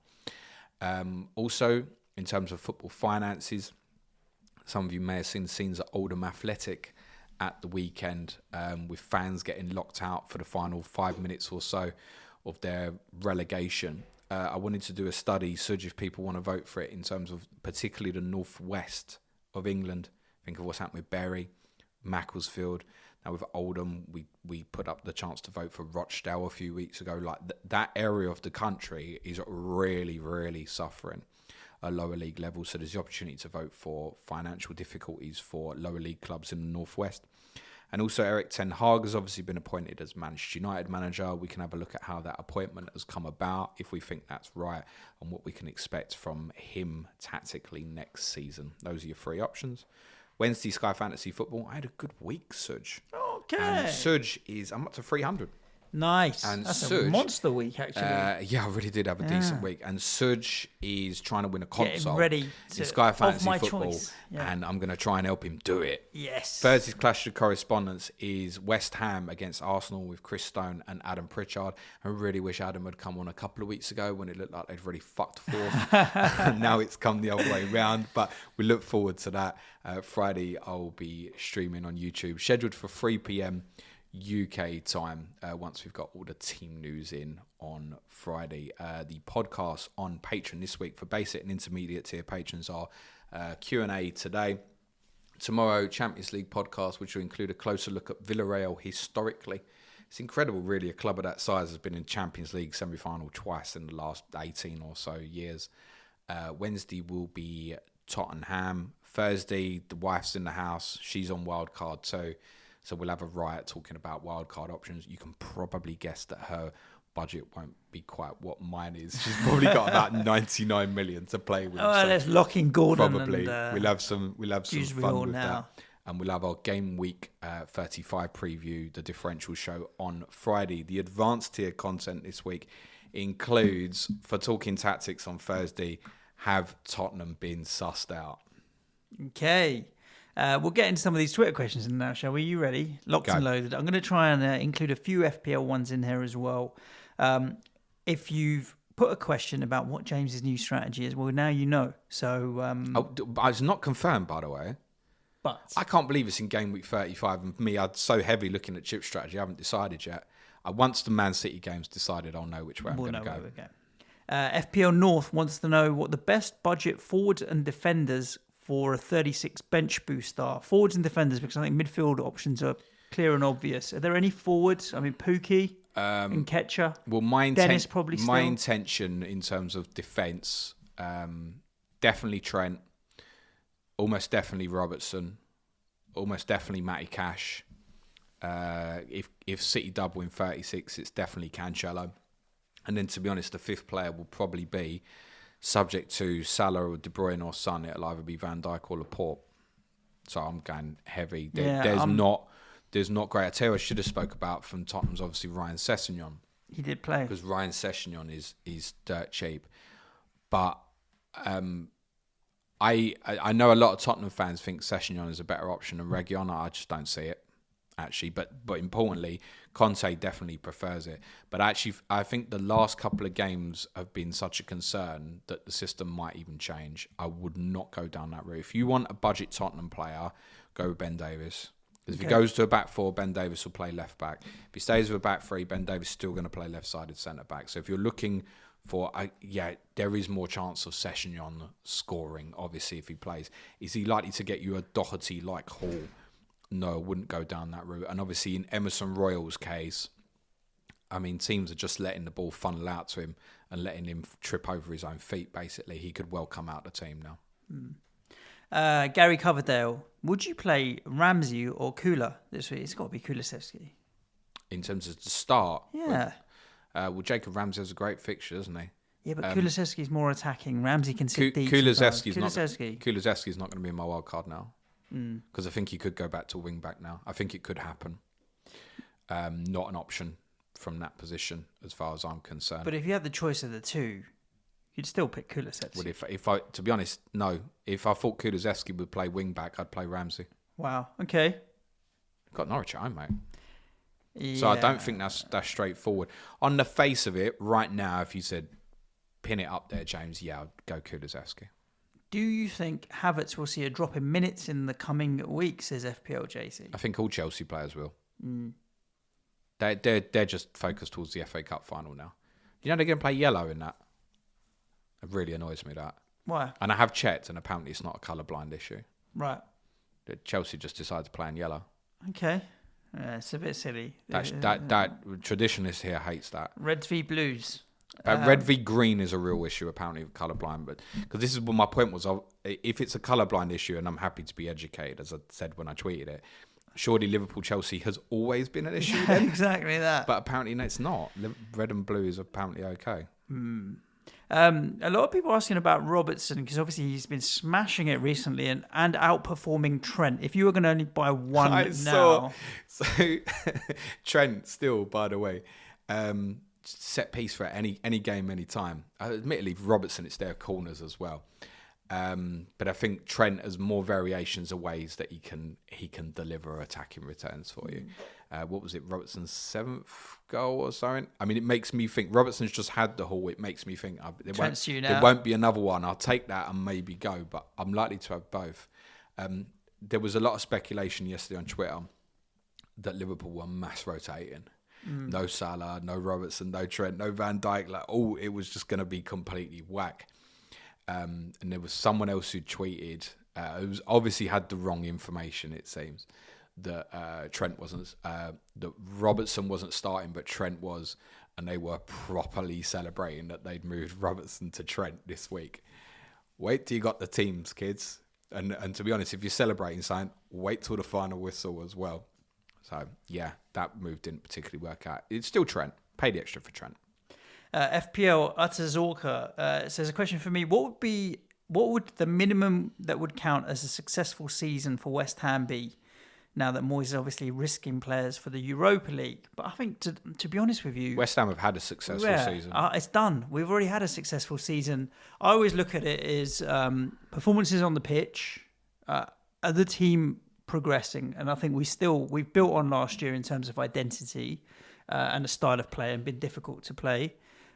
Also, in terms of football finances, some of you may have seen the scenes at Oldham Athletic at the weekend with fans getting locked out for the final 5 minutes or so of their relegation. I wanted to do a study, Suj, if people want to vote for it, in terms of particularly the northwest of England. Think of what's happened with Bury, Macclesfield. Now with Oldham, we put up the chance to vote for Rochdale a few weeks ago. Like that area of the country is really, really suffering at lower league level. So there's the opportunity to vote for financial difficulties for lower league clubs in the northwest. And also Erik ten Hag has obviously been appointed as Manchester United manager. We can have a look at how that appointment has come about, if we think that's right, and what we can expect from him tactically next season. Those are your 3 options. Wednesday, Sky Fantasy Football. I had a good week, Suj. Okay. And Suj I'm up to 300. Nice. And That's Suj, a monster week, actually. I really did have a decent week. And Suj is trying to win a console. Ready in Sky Fantasy my Football. choice. Yeah. And I'm going to try and help him do it. Yes. Thursday's Clash of Correspondence is West Ham against Arsenal with Chris Stone and Adam Pritchard. I really wish Adam had come on a couple of weeks ago when it looked like they'd really fucked forth. And now it's come the other way round. But we look forward to that. Friday, I'll be streaming on YouTube, scheduled for 3 p.m. UK time once we've got all the team news in on Friday. The podcasts on Patreon this week for basic and intermediate tier patrons are Q&A today. Tomorrow, Champions League podcast, which will include a closer look at Villarreal historically. It's incredible, really. A club of that size has been in Champions League semi-final twice in the last 18 or so years. Wednesday will be Tottenham. Thursday, the wife's in the house. She's on wildcard too. So we'll have a riot talking about wildcard options. You can probably guess that her budget won't be quite what mine is. She's probably got about 99 million to play with. Oh, so let's lock in Gordon. Probably and, we'll have some fun with now. that. And we'll have our game week 35 preview, the differential show on Friday. The advanced tier content this week includes, for talking tactics on Thursday, have Tottenham been sussed out? Okay. We'll get into some of these Twitter questions now, shall we? You ready? Locked and loaded. I'm going to try and include a few FPL ones in here as well. If you've put a question about what James's new strategy is, well, now you know. So, it's not confirmed, by the way. But I can't believe it's in game week 35. And for me, I'm so heavy looking at chip strategy. I haven't decided yet. Once the Man City game's decided, I'll know which way I'm going to go. FPL North wants to know what the best budget forwards and defenders for a 36 bench boost are. Forwards and defenders, because I think midfield options are clear and obvious. Are there any forwards? I mean, Pookie and Ketcher. Well, Dennis probably still. My intention in terms of defence, definitely Trent, almost definitely Robertson, almost definitely Matty Cash. If City double in 36, it's definitely Cancelo. And then, to be honest, the fifth player will probably be, subject to Salah or De Bruyne or Son, it'll either be Van Dijk or Laporte. So I'm going heavy. There's not great. I tell you, I should have spoke about from Tottenham's obviously Ryan Sessegnon. He did play because Ryan Sessegnon is dirt cheap, but I know a lot of Tottenham fans think Sessegnon is a better option than Reguilon. I just don't see it. Actually, but importantly, Conte definitely prefers it. But actually, I think the last couple of games have been such a concern that the system might even change. I would not go down that route. If you want a budget Tottenham player, go with Ben Davies. Because if he goes to a back four, Ben Davies will play left back. If he stays with a back three, Ben Davies is still going to play left-sided centre back. So if you're looking for, there is more chance of Sessegnon scoring, obviously, if he plays. Is he likely to get you a Doherty-like haul? No, I wouldn't go down that route. And obviously in Emerson Royal's case, I mean, teams are just letting the ball funnel out to him and letting him trip over his own feet, basically. He could well come out of the team now. Gary Coverdale, would you play Ramsey or Kula this week? It's got to be Kulusevski. In terms of the start? Yeah. Well, Jacob Ramsey has a great fixture, doesn't he? Yeah, but Kulusevski's more attacking. Ramsey can sit deep. Kulusevski's not going to be in my wild card now. Because I think he could go back to wing back now. I think it could happen. Not an option from that position, as far as I'm concerned. But if you had the choice of the two, you'd still pick Kulusevski. Well, if I, to be honest, no. If I thought Kulusevski would play wing back, I'd play Ramsey. Wow. Okay. Got Norwich at home, mate. Yeah. So I don't think that's straightforward. On the face of it, right now, if you said pin it up there, James, I'd go Kulusevski. Do you think Havertz will see a drop in minutes in the coming weeks, says FPL JC? I think all Chelsea players will. They're just focused towards the FA Cup final now. You know they're going to play yellow in that? It really annoys me, that. Why? And I have checked, and apparently it's not a colourblind issue. Right. Chelsea just decided to play in yellow. Okay. Yeah, it's a bit silly. That traditionalist here hates that. Reds v Blues. Red v green is a real issue, apparently, with colourblind. But because this is what my point was, if it's a colourblind issue, and I'm happy to be educated, as I said when I tweeted it, surely Liverpool-Chelsea has always been an issue then? Exactly that. But apparently it's not. Red and blue is apparently okay. A lot of people asking about Robertson, because obviously he's been smashing it recently and outperforming Trent. If you were going to only buy one So Trent still, by the way, set piece for any game, any time. Admittedly, for Robertson, it's their corners as well. But I think Trent has more variations of ways that he can deliver attacking returns for you. What was it? Robertson's 7th goal or something? I mean, it makes me think Robertson's just had the haul. It makes me think there won't be another one. I'll take that and maybe go, but I'm likely to have both. There was a lot of speculation yesterday on Twitter that Liverpool were mass rotating. No Salah, no Robertson, no Trent, no Van Dijk. It was just going to be completely whack. And there was someone else who tweeted, who obviously had the wrong information, it seems, that Trent wasn't, that Robertson wasn't starting, but Trent was, and they were properly celebrating that they'd moved Robertson to Trent this week. Wait till you got the teams, kids. And to be honest, if you're celebrating something, wait till the final whistle as well. So, yeah, that move didn't particularly work out. It's still Trent. Pay the extra for Trent. FPL Utazorka says a question for me. What would the minimum that would count as a successful season for West Ham be? Now that Moyes is obviously risking players for the Europa League. But I think, to be honest with you... West Ham have had a successful season. It's done. We've already had a successful season. I always look at it as performances on the pitch, are the team progressing? And I think we've built on last year in terms of identity and the style of play and been difficult to play.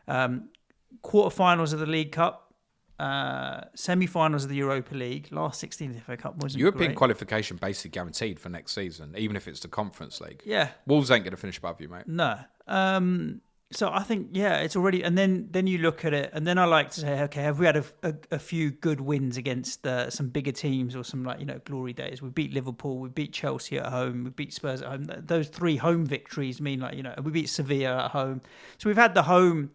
Quarterfinals of the League Cup. Semi-finals of the Europa League, last 16th FA Cup wasn't European great. qualification basically guaranteed for next season, even if it's the Conference League. Yeah. Wolves ain't going to finish above you, mate. No. So I think, it's already... And then you look at it, and then I like to say, okay, have we had a few good wins against some bigger teams or some, glory days? We beat Liverpool, we beat Chelsea at home, we beat Spurs at home. Those 3 home victories mean, we beat Sevilla at home. So we've had the home,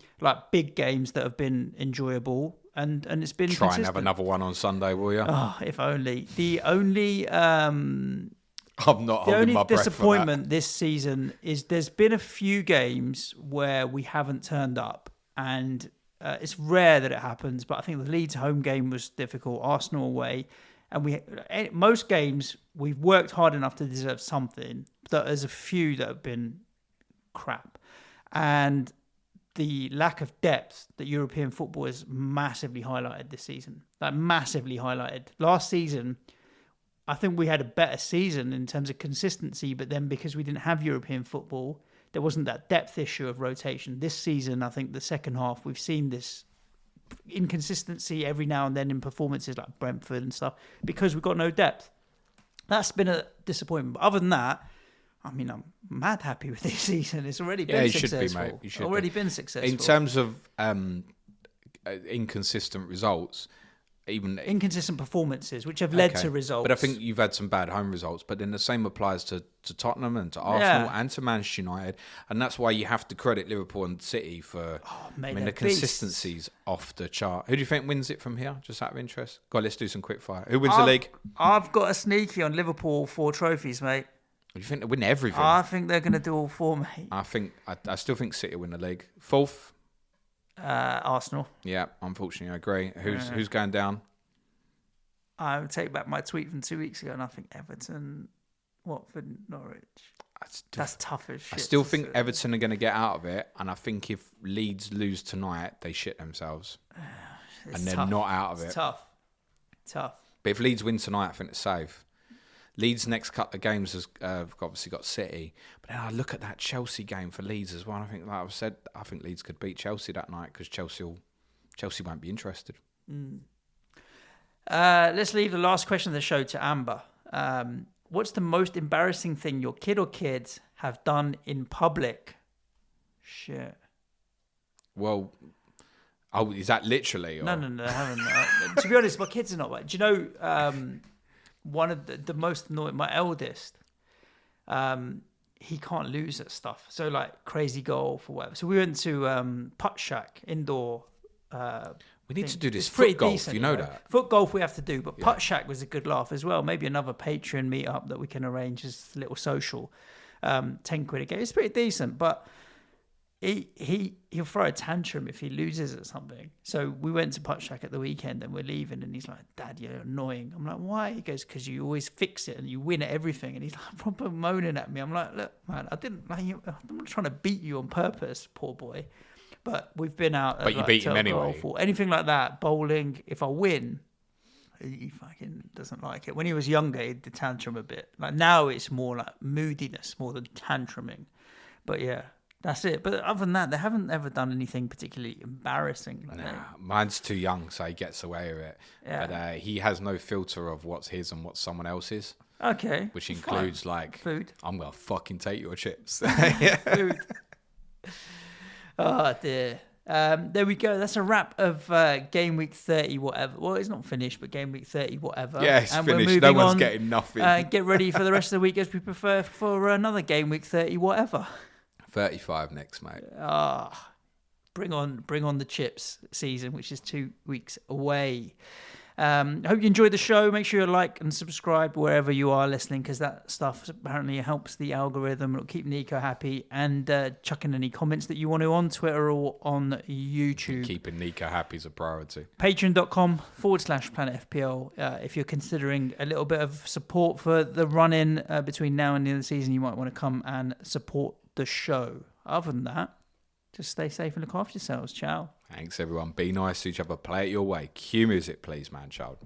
big games that have been enjoyable. And it's been Try consistent. and have another one on Sunday, will you? Oh, if only. The only I'm not holding my breath disappointment for that. this season is there's been a few games where we haven't turned up, and it's rare that it happens. But I think the Leeds home game was difficult, Arsenal away, and most games we've worked hard enough to deserve something. But there's a few that have been crap, and the lack of depth that European football has massively highlighted this season. Massively highlighted. Last season, I think we had a better season in terms of consistency, but then because we didn't have European football, there wasn't that depth issue of rotation. This season, I think the second half, we've seen this inconsistency every now and then in performances like Brentford and stuff, because we've got no depth. That's been a disappointment. But other than that, I'm mad happy with this season. It's already been successful. Should be, mate. You should already been successful. In terms of inconsistent results, even inconsistent performances, which have led to results. But I think you've had some bad home results. But then the same applies to Tottenham and to Arsenal and to Manchester United. And that's why you have to credit Liverpool and City for... the consistency's off the chart. Who do you think wins it from here? Just out of interest. Go on, let's do some quick fire. Who wins the league? I've got a sneaky on Liverpool 4 trophies, mate. Do you think they win everything? I think they're going to do all 4, mate. I still think City win the league. 4th? Arsenal. Yeah, unfortunately, I agree. Who's going down? I would take back my tweet from 2 weeks ago, and I think Everton, Watford, Norwich. That's tough as shit. I still think Everton are going to get out of it, and I think if Leeds lose tonight, they shit themselves. And they're not out of it. It's tough. But if Leeds win tonight, I think it's safe. Leeds' next couple of games has obviously got City. But then I look at that Chelsea game for Leeds as well. I think, like I've said, I think Leeds could beat Chelsea that night because Chelsea won't be interested. Let's leave the last question of the show to Amber. What's the most embarrassing thing your kid or kids have done in public? Shit. Well, is that literally? Or? No, I haven't. To be honest, my kids are not bad. Do you know... one of the most annoying, my eldest, he can't lose at stuff. So crazy golf or whatever. So we went to Putt Shack indoor. We need to do this foot golf. Decent, you know that foot golf we have to do, but Putt Shack was a good laugh as well. Maybe another Patreon meetup that we can arrange as a little social. 10 quid a game. It's pretty decent, but he'll throw a tantrum if he loses at something. So we went to Putt Shack at the weekend and we're leaving and he's like, Dad, you're annoying. I'm like, why? He goes, because you always fix it and you win at everything. And he's like proper moaning at me. I'm like, look, man, I'm not trying to beat you on purpose, poor boy. But we've been out at, but you beat him anyway. Or anything like that, bowling. If I win, he fucking doesn't like it. When he was younger, he'd tantrum a bit. Now it's more like moodiness more than tantruming. But yeah. That's it. But other than that, they haven't ever done anything particularly embarrassing. Mine's too young, so he gets away with it. Yeah. But he has no filter of what's his and what's someone else's. Okay. Which includes food. I'm going to fucking take your chips. Food. Oh, dear. There we go. That's a wrap of Game Week 30 whatever. Well, it's not finished, but Game Week 30 whatever. Yeah, it's finished. No one's getting nothing. Get ready for the rest of the week as we prefer for another Game Week 30 whatever. 35 next, mate. Bring on the chips season, which is 2 weeks away. I hope you enjoyed the show. Make sure you like and subscribe wherever you are listening, because that stuff apparently helps the algorithm. It'll keep Nico happy. And chuck in any comments that you want to on Twitter or on YouTube. Keeping Nico happy is a priority. Patreon.com/Planet FPL. If you're considering a little bit of support for the run-in between now and the end of the season, you might want to come and support the show. Other than that, just stay safe and look after yourselves. Ciao. Thanks, everyone. Be nice to each other. Play it your way. Cue music, please, man, child.